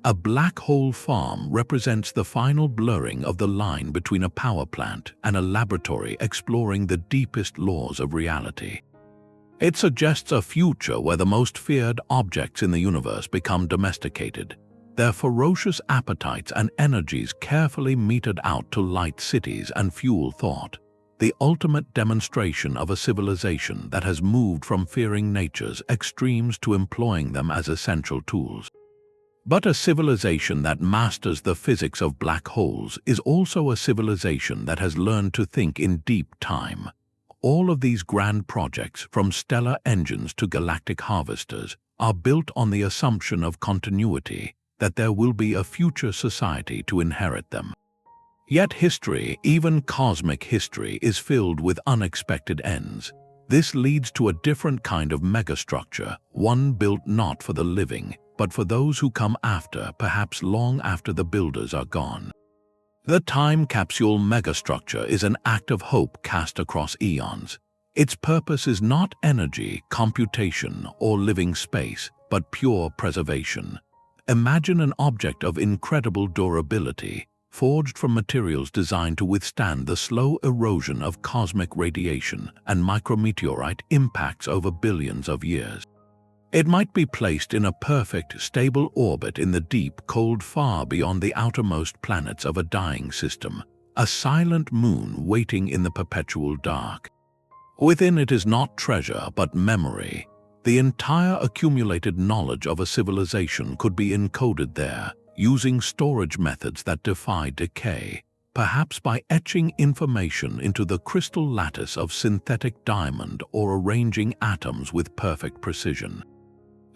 A black hole farm represents the final blurring of the line between a power plant and a laboratory exploring the deepest laws of reality. It suggests a future where the most feared objects in the universe become domesticated, their ferocious appetites and energies carefully meted out to light cities and fuel thought, the ultimate demonstration of a civilization that has moved from fearing nature's extremes to employing them as essential tools. But a civilization that masters the physics of black holes is also a civilization that has learned to think in deep time. All of these grand projects, from stellar engines to galactic harvesters, are built on the assumption of continuity, that there will be a future society to inherit them. Yet history, even cosmic history, is filled with unexpected ends. This leads to a different kind of megastructure, one built not for the living, but for those who come after, perhaps long after the builders are gone. The time capsule megastructure is an act of hope cast across eons. Its purpose is not energy, computation, or living space, but pure preservation. Imagine an object of incredible durability, forged from materials designed to withstand the slow erosion of cosmic radiation and micrometeorite impacts over billions of years. It might be placed in a perfect, stable orbit in the deep, cold far beyond the outermost planets of a dying system, a silent moon waiting in the perpetual dark. Within it is not treasure but memory. The entire accumulated knowledge of a civilization could be encoded there, using storage methods that defy decay, perhaps by etching information into the crystal lattice of synthetic diamond or arranging atoms with perfect precision.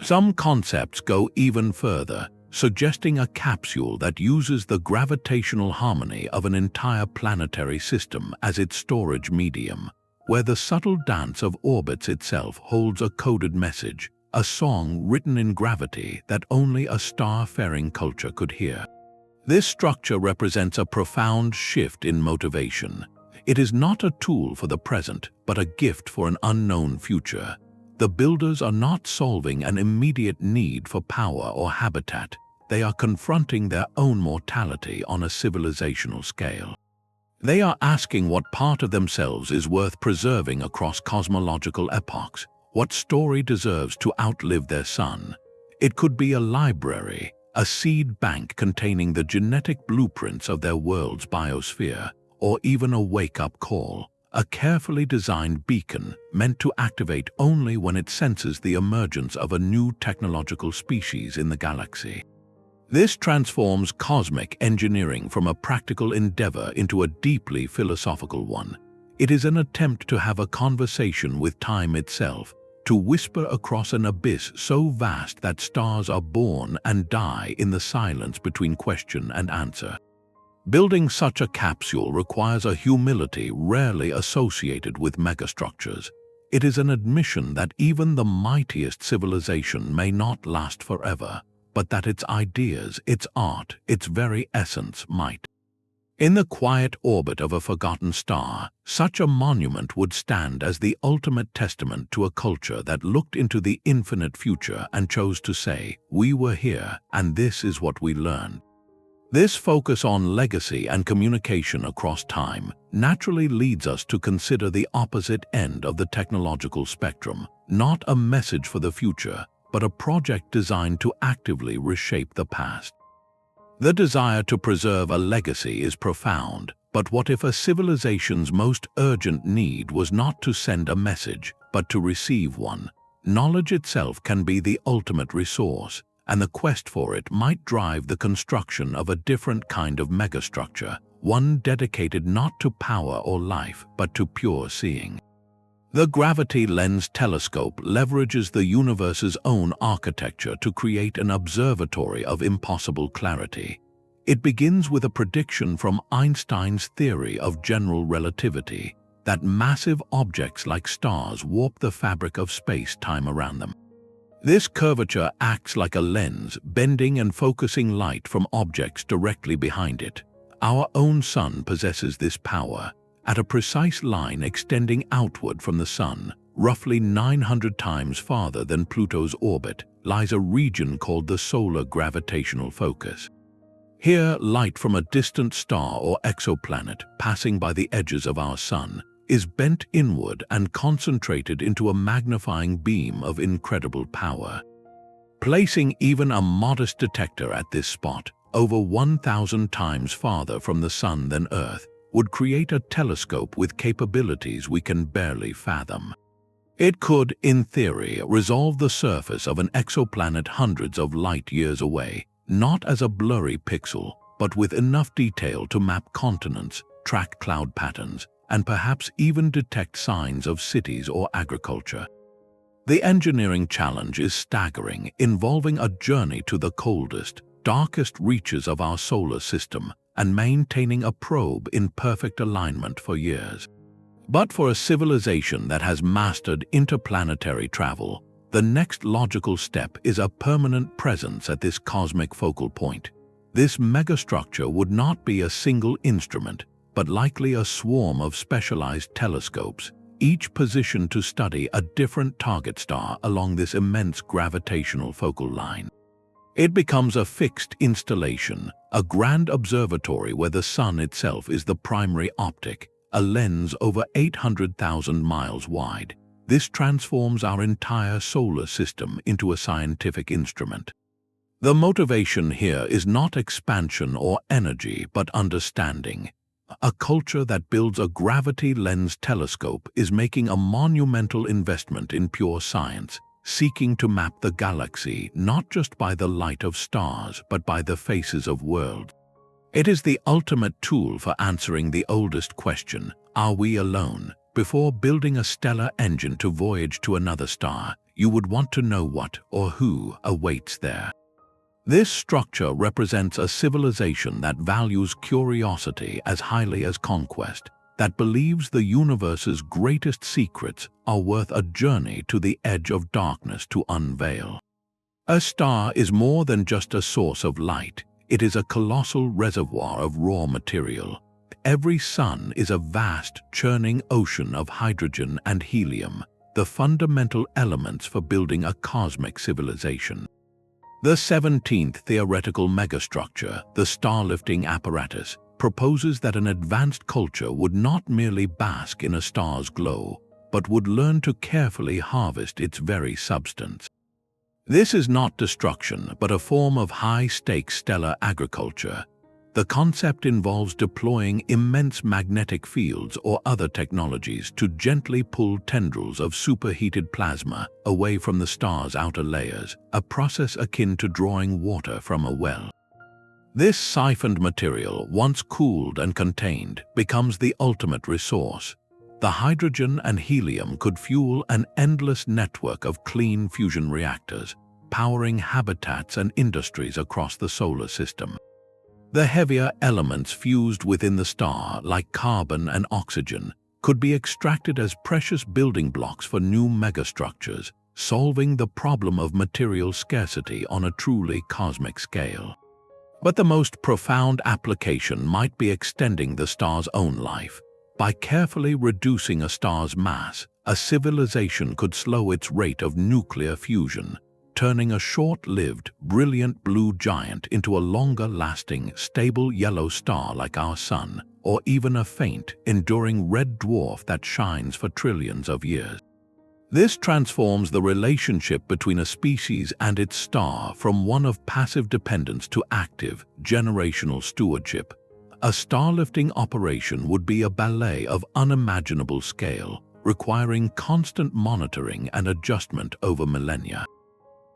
Some concepts go even further, suggesting a capsule that uses the gravitational harmony of an entire planetary system as its storage medium, where the subtle dance of orbits itself holds a coded message, a song written in gravity that only a star-faring culture could hear. This structure represents a profound shift in motivation. It is not a tool for the present, but a gift for an unknown future. The builders are not solving an immediate need for power or habitat. They are confronting their own mortality on a civilizational scale. They are asking what part of themselves is worth preserving across cosmological epochs, what story deserves to outlive their sun. It could be a library, a seed bank containing the genetic blueprints of their world's biosphere, or even a wake-up call, a carefully designed beacon meant to activate only when it senses the emergence of a new technological species in the galaxy. This transforms cosmic engineering from a practical endeavor into a deeply philosophical one. It is an attempt to have a conversation with time itself, to whisper across an abyss so vast that stars are born and die in the silence between question and answer. Building such a capsule requires a humility rarely associated with megastructures. It is an admission that even the mightiest civilization may not last forever, but that its ideas, its art, its very essence might. In the quiet orbit of a forgotten star, such a monument would stand as the ultimate testament to a culture that looked into the infinite future and chose to say, "We were here, and this is what we learned." This focus on legacy and communication across time naturally leads us to consider the opposite end of the technological spectrum, not a message for the future, but a project designed to actively reshape the past. The desire to preserve a legacy is profound, but what if a civilization's most urgent need was not to send a message, but to receive one? Knowledge itself can be the ultimate resource, and the quest for it might drive the construction of a different kind of megastructure, one dedicated not to power or life, but to pure seeing. The Gravity Lens Telescope leverages the universe's own architecture to create an observatory of impossible clarity. It begins with a prediction from Einstein's theory of general relativity, that massive objects like stars warp the fabric of space-time around them. This curvature acts like a lens, bending and focusing light from objects directly behind it. Our own sun possesses this power. At a precise line extending outward from the Sun, roughly 900 times farther than Pluto's orbit, lies a region called the solar gravitational focus. Here, light from a distant star or exoplanet passing by the edges of our Sun is bent inward and concentrated into a magnifying beam of incredible power. Placing even a modest detector at this spot, over 1,000 times farther from the Sun than Earth, would create a telescope with capabilities we can barely fathom. It could, in theory, resolve the surface of an exoplanet hundreds of light years away, not as a blurry pixel, but with enough detail to map continents, track cloud patterns, and perhaps even detect signs of cities or agriculture. The engineering challenge is staggering, involving a journey to the coldest, darkest reaches of our solar system and maintaining a probe in perfect alignment for years. But for a civilization that has mastered interplanetary travel, the next logical step is a permanent presence at this cosmic focal point. This megastructure would not be a single instrument, but likely a swarm of specialized telescopes, each positioned to study a different target star along this immense gravitational focal line. It becomes a fixed installation, a grand observatory where the Sun itself is the primary optic, a lens over 800,000 miles wide. This transforms our entire solar system into a scientific instrument. The motivation here is not expansion or energy, but understanding. A culture that builds a gravity lens telescope is making a monumental investment in pure science, seeking to map the galaxy not just by the light of stars, but by the faces of worlds. It is the ultimate tool for answering the oldest question, are we alone? Before building a stellar engine to voyage to another star, you would want to know what or who awaits there. This structure represents a civilization that values curiosity as highly as conquest, that believes the universe's greatest secrets are worth a journey to the edge of darkness to unveil. A star is more than just a source of light. It is a colossal reservoir of raw material. Every sun is a vast, churning ocean of hydrogen and helium, the fundamental elements for building a cosmic civilization. The 17th theoretical megastructure, the Starlifting apparatus, proposes that an advanced culture would not merely bask in a star's glow, but would learn to carefully harvest its very substance. This is not destruction, but a form of high-stakes stellar agriculture. The concept involves deploying immense magnetic fields or other technologies to gently pull tendrils of superheated plasma away from the star's outer layers, a process akin to drawing water from a well. This siphoned material, once cooled and contained, becomes the ultimate resource. The hydrogen and helium could fuel an endless network of clean fusion reactors, powering habitats and industries across the solar system. The heavier elements fused within the star, like carbon and oxygen, could be extracted as precious building blocks for new megastructures, solving the problem of material scarcity on a truly cosmic scale. But the most profound application might be extending the star's own life. By carefully reducing a star's mass, a civilization could slow its rate of nuclear fusion, turning a short-lived, brilliant blue giant into a longer-lasting, stable yellow star like our Sun, or even a faint, enduring red dwarf that shines for trillions of years. This transforms the relationship between a species and its star from one of passive dependence to active, generational stewardship. A starlifting operation would be a ballet of unimaginable scale, requiring constant monitoring and adjustment over millennia.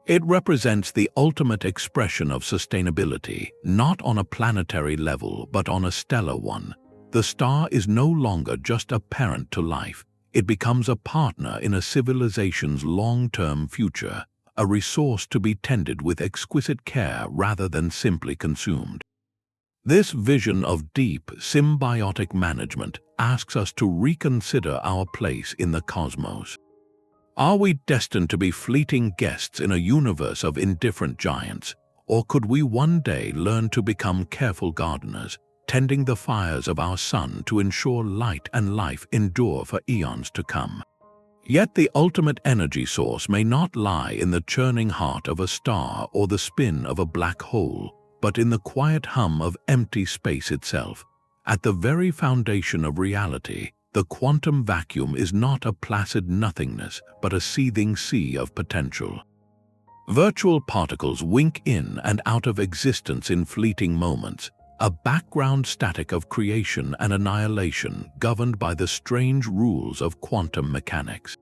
It represents the ultimate expression of sustainability, not on a planetary level but on a stellar one. The star is no longer just a parent to life. It becomes a partner in a civilization's long-term future, a resource to be tended with exquisite care rather than simply consumed. This vision of deep, symbiotic management asks us to reconsider our place in the cosmos. Are we destined to be fleeting guests in a universe of indifferent giants, or could we one day learn to become careful gardeners, tending the fires of our Sun to ensure light and life endure for eons to come? Yet the ultimate energy source may not lie in the churning heart of a star or the spin of a black hole, but in the quiet hum of empty space itself. At the very foundation of reality, the quantum vacuum is not a placid nothingness, but a seething sea of potential. Virtual particles wink in and out of existence in fleeting moments, a background static of creation and annihilation governed by the strange rules of quantum mechanics.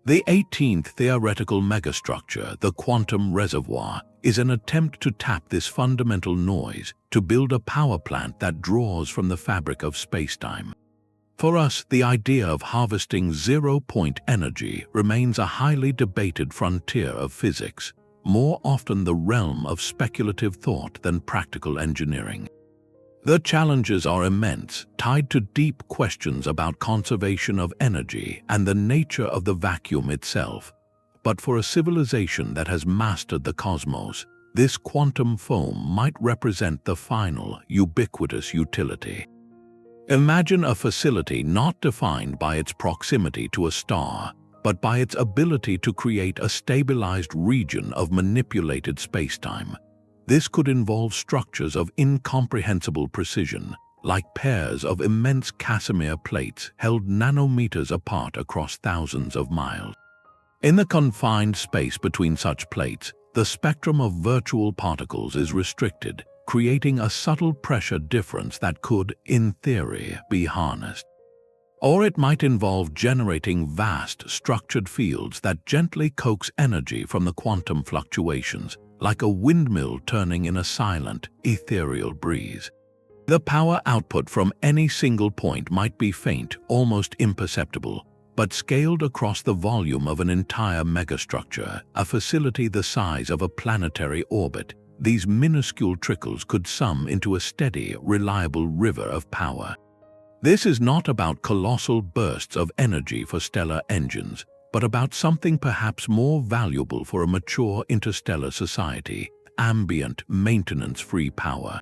The 18th theoretical megastructure, the quantum reservoir, is an attempt to tap this fundamental noise to build a power plant that draws from the fabric of spacetime. For us, the idea of harvesting zero-point energy remains a highly debated frontier of physics, more often the realm of speculative thought than practical engineering. The challenges are immense, tied to deep questions about conservation of energy and the nature of the vacuum itself. But for a civilization that has mastered the cosmos, this quantum foam might represent the final, ubiquitous utility. Imagine a facility not defined by its proximity to a star, but by its ability to create a stabilized region of manipulated spacetime. This could involve structures of incomprehensible precision, like pairs of immense Casimir plates held nanometers apart across thousands of miles. In the confined space between such plates, the spectrum of virtual particles is restricted, creating a subtle pressure difference that could, in theory, be harnessed. Or it might involve generating vast, structured fields that gently coax energy from the quantum fluctuations, like a windmill turning in a silent, ethereal breeze. The power output from any single point might be faint, almost imperceptible, but scaled across the volume of an entire megastructure, a facility the size of a planetary orbit, these minuscule trickles could sum into a steady, reliable river of power. This is not about colossal bursts of energy for stellar engines, but about something perhaps more valuable for a mature interstellar society: ambient, maintenance-free power.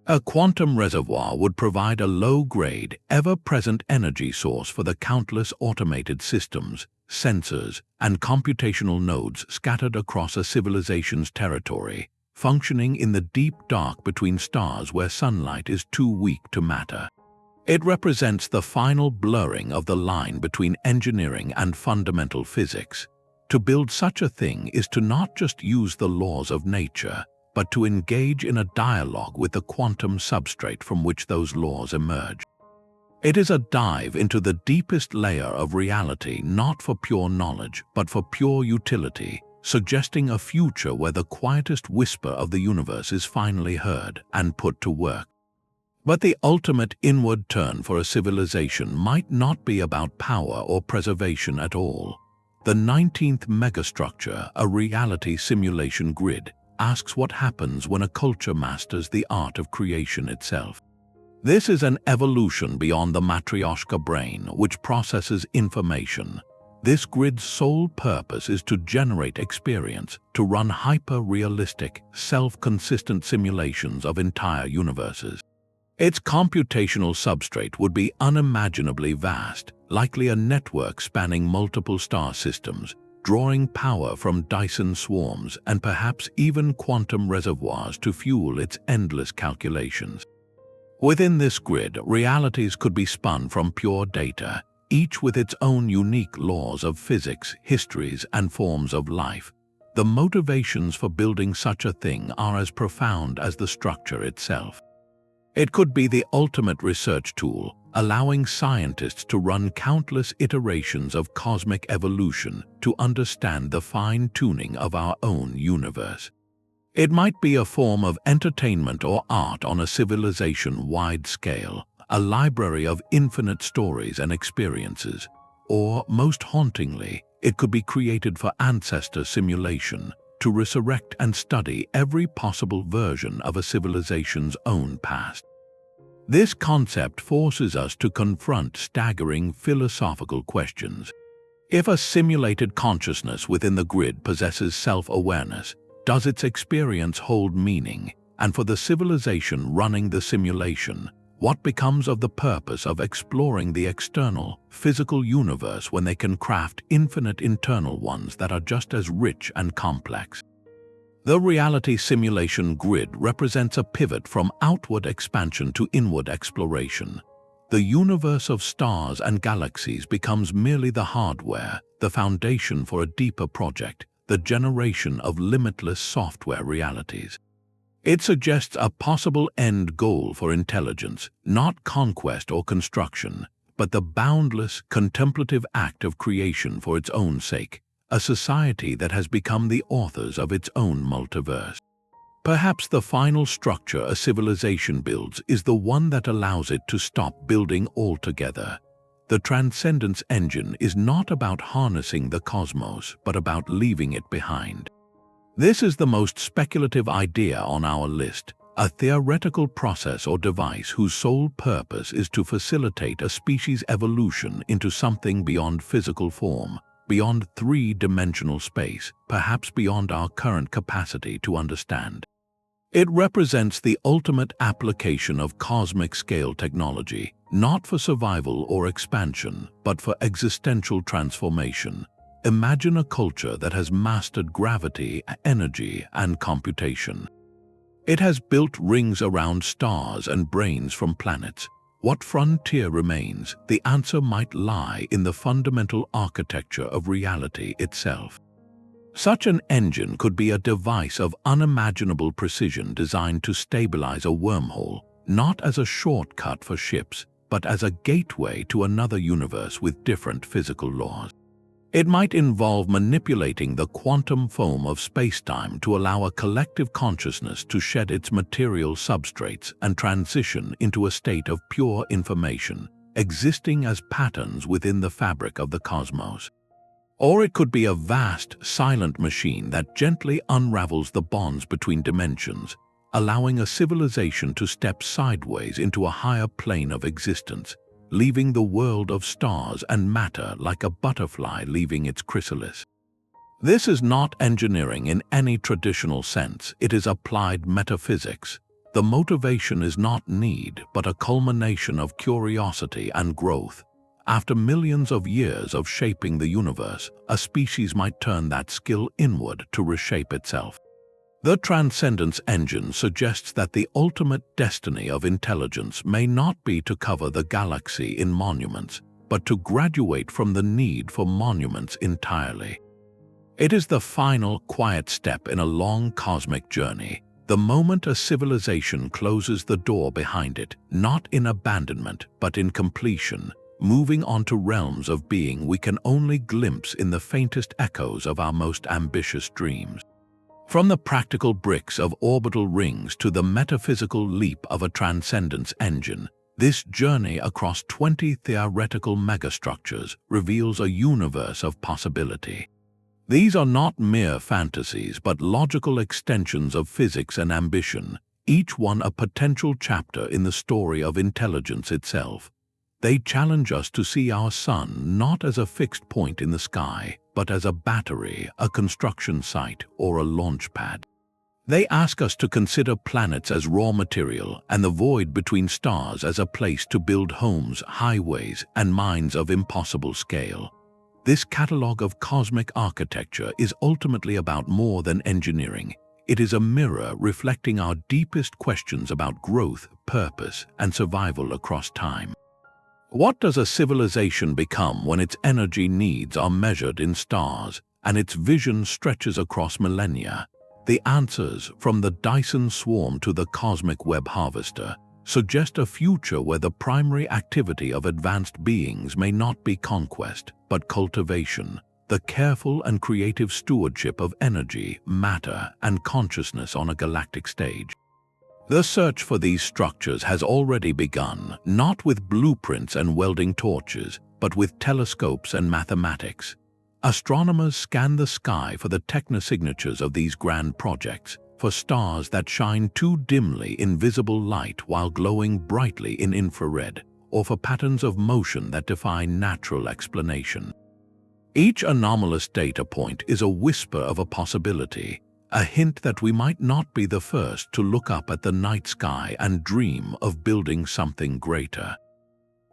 A quantum reservoir would provide a low-grade, ever-present energy source for the countless automated systems, sensors, and computational nodes scattered across a civilization's territory, functioning in the deep dark between stars where sunlight is too weak to matter. It represents the final blurring of the line between engineering and fundamental physics. To build such a thing is to not just use the laws of nature, but to engage in a dialogue with the quantum substrate from which those laws emerge. It is a dive into the deepest layer of reality, not for pure knowledge, but for pure utility, suggesting a future where the quietest whisper of the universe is finally heard and put to work. But the ultimate inward turn for a civilization might not be about power or preservation at all. The 19th megastructure, a reality simulation grid, asks what happens when a culture masters the art of creation itself. This is an evolution beyond the Matrioshka Brain, which processes information. This grid's sole purpose is to generate experience, to run hyper-realistic, self-consistent simulations of entire universes. Its computational substrate would be unimaginably vast, likely a network spanning multiple star systems, drawing power from Dyson swarms and perhaps even quantum reservoirs to fuel its endless calculations. Within this grid, realities could be spun from pure data, each with its own unique laws of physics, histories, and forms of life. The motivations for building such a thing are as profound as the structure itself. It could be the ultimate research tool, allowing scientists to run countless iterations of cosmic evolution to understand the fine-tuning of our own universe. It might be a form of entertainment or art on a civilization-wide scale, a library of infinite stories and experiences, or, most hauntingly, it could be created for ancestor simulation, to resurrect and study every possible version of a civilization's own past. This concept forces us to confront staggering philosophical questions. If a simulated consciousness within the grid possesses self-awareness, does its experience hold meaning? And for the civilization running the simulation, what becomes of the purpose of exploring the external, physical universe when they can craft infinite internal ones that are just as rich and complex? The reality simulation grid represents a pivot from outward expansion to inward exploration. The universe of stars and galaxies becomes merely the hardware, the foundation for a deeper project, the generation of limitless software realities. It suggests a possible end goal for intelligence, not conquest or construction, but the boundless, contemplative act of creation for its own sake, a society that has become the authors of its own multiverse. Perhaps the final structure a civilization builds is the one that allows it to stop building altogether. The Transcendence Engine is not about harnessing the cosmos, but about leaving it behind. This is the most speculative idea on our list, a theoretical process or device whose sole purpose is to facilitate a species' evolution into something beyond physical form, beyond three-dimensional space, perhaps beyond our current capacity to understand. It represents the ultimate application of cosmic scale technology, not for survival or expansion, but for existential transformation. Imagine a culture that has mastered gravity, energy, and computation. It has built rings around stars and brains from planets. What frontier remains? The answer might lie in the fundamental architecture of reality itself. Such an engine could be a device of unimaginable precision designed to stabilize a wormhole, not as a shortcut for ships, but as a gateway to another universe with different physical laws. It might involve manipulating the quantum foam of spacetime to allow a collective consciousness to shed its material substrates and transition into a state of pure information, existing as patterns within the fabric of the cosmos. Or it could be a vast, silent machine that gently unravels the bonds between dimensions, allowing a civilization to step sideways into a higher plane of existence, leaving the world of stars and matter like a butterfly leaving its chrysalis. This is not engineering in any traditional sense, it is applied metaphysics. The motivation is not need, but a culmination of curiosity and growth. After millions of years of shaping the universe, a species might turn that skill inward to reshape itself. The Transcendence Engine suggests that the ultimate destiny of intelligence may not be to cover the galaxy in monuments, but to graduate from the need for monuments entirely. It is the final, quiet step in a long cosmic journey, the moment a civilization closes the door behind it, not in abandonment, but in completion, moving on to realms of being we can only glimpse in the faintest echoes of our most ambitious dreams. From the practical bricks of orbital rings to the metaphysical leap of a transcendence engine, this journey across 20 theoretical megastructures reveals a universe of possibility. These are not mere fantasies, but logical extensions of physics and ambition, each one a potential chapter in the story of intelligence itself. They challenge us to see our sun not as a fixed point in the sky, but as a battery, a construction site, or a launch pad. They ask us to consider planets as raw material and the void between stars as a place to build homes, highways, and mines of impossible scale. This catalogue of cosmic architecture is ultimately about more than engineering. It is a mirror reflecting our deepest questions about growth, purpose, and survival across time. What does a civilization become when its energy needs are measured in stars and its vision stretches across millennia? The answers, from the Dyson swarm to the cosmic web harvester, suggest a future where the primary activity of advanced beings may not be conquest, but cultivation, the careful and creative stewardship of energy, matter, and consciousness on a galactic stage. The search for these structures has already begun, not with blueprints and welding torches, but with telescopes and mathematics. Astronomers scan the sky for the technosignatures of these grand projects, for stars that shine too dimly in visible light while glowing brightly in infrared, or for patterns of motion that defy natural explanation. Each anomalous data point is a whisper of a possibility, a hint that we might not be the first to look up at the night sky and dream of building something greater.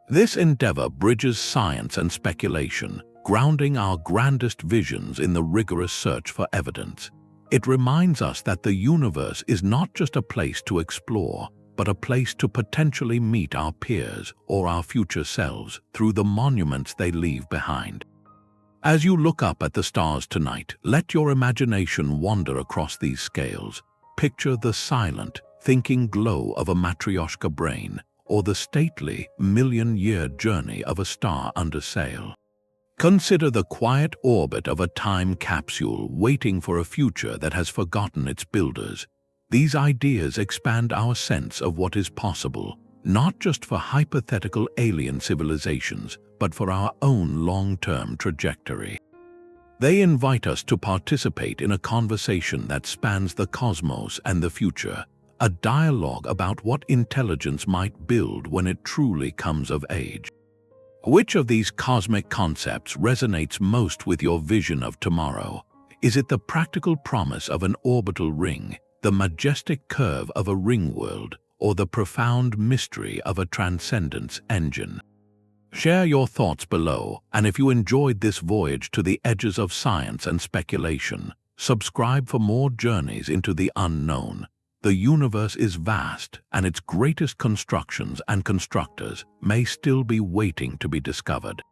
This endeavor bridges science and speculation, grounding our grandest visions in the rigorous search for evidence. It reminds us that the universe is not just a place to explore, but a place to potentially meet our peers or our future selves through the monuments they leave behind. As you look up at the stars tonight, let your imagination wander across these scales. Picture the silent, thinking glow of a Matrioshka brain, or the stately, million-year journey of a star under sail. Consider the quiet orbit of a time capsule waiting for a future that has forgotten its builders. These ideas expand our sense of what is possible, not just for hypothetical alien civilizations, but for our own long-term trajectory. They invite us to participate in a conversation that spans the cosmos and the future, a dialogue about what intelligence might build when it truly comes of age. Which of these cosmic concepts resonates most with your vision of tomorrow? Is it the practical promise of an orbital ring, the majestic curve of a ringworld, or the profound mystery of a transcendence engine? Share your thoughts below, and if you enjoyed this voyage to the edges of science and speculation, subscribe for more journeys into the unknown. The universe is vast, and its greatest constructions and constructors may still be waiting to be discovered.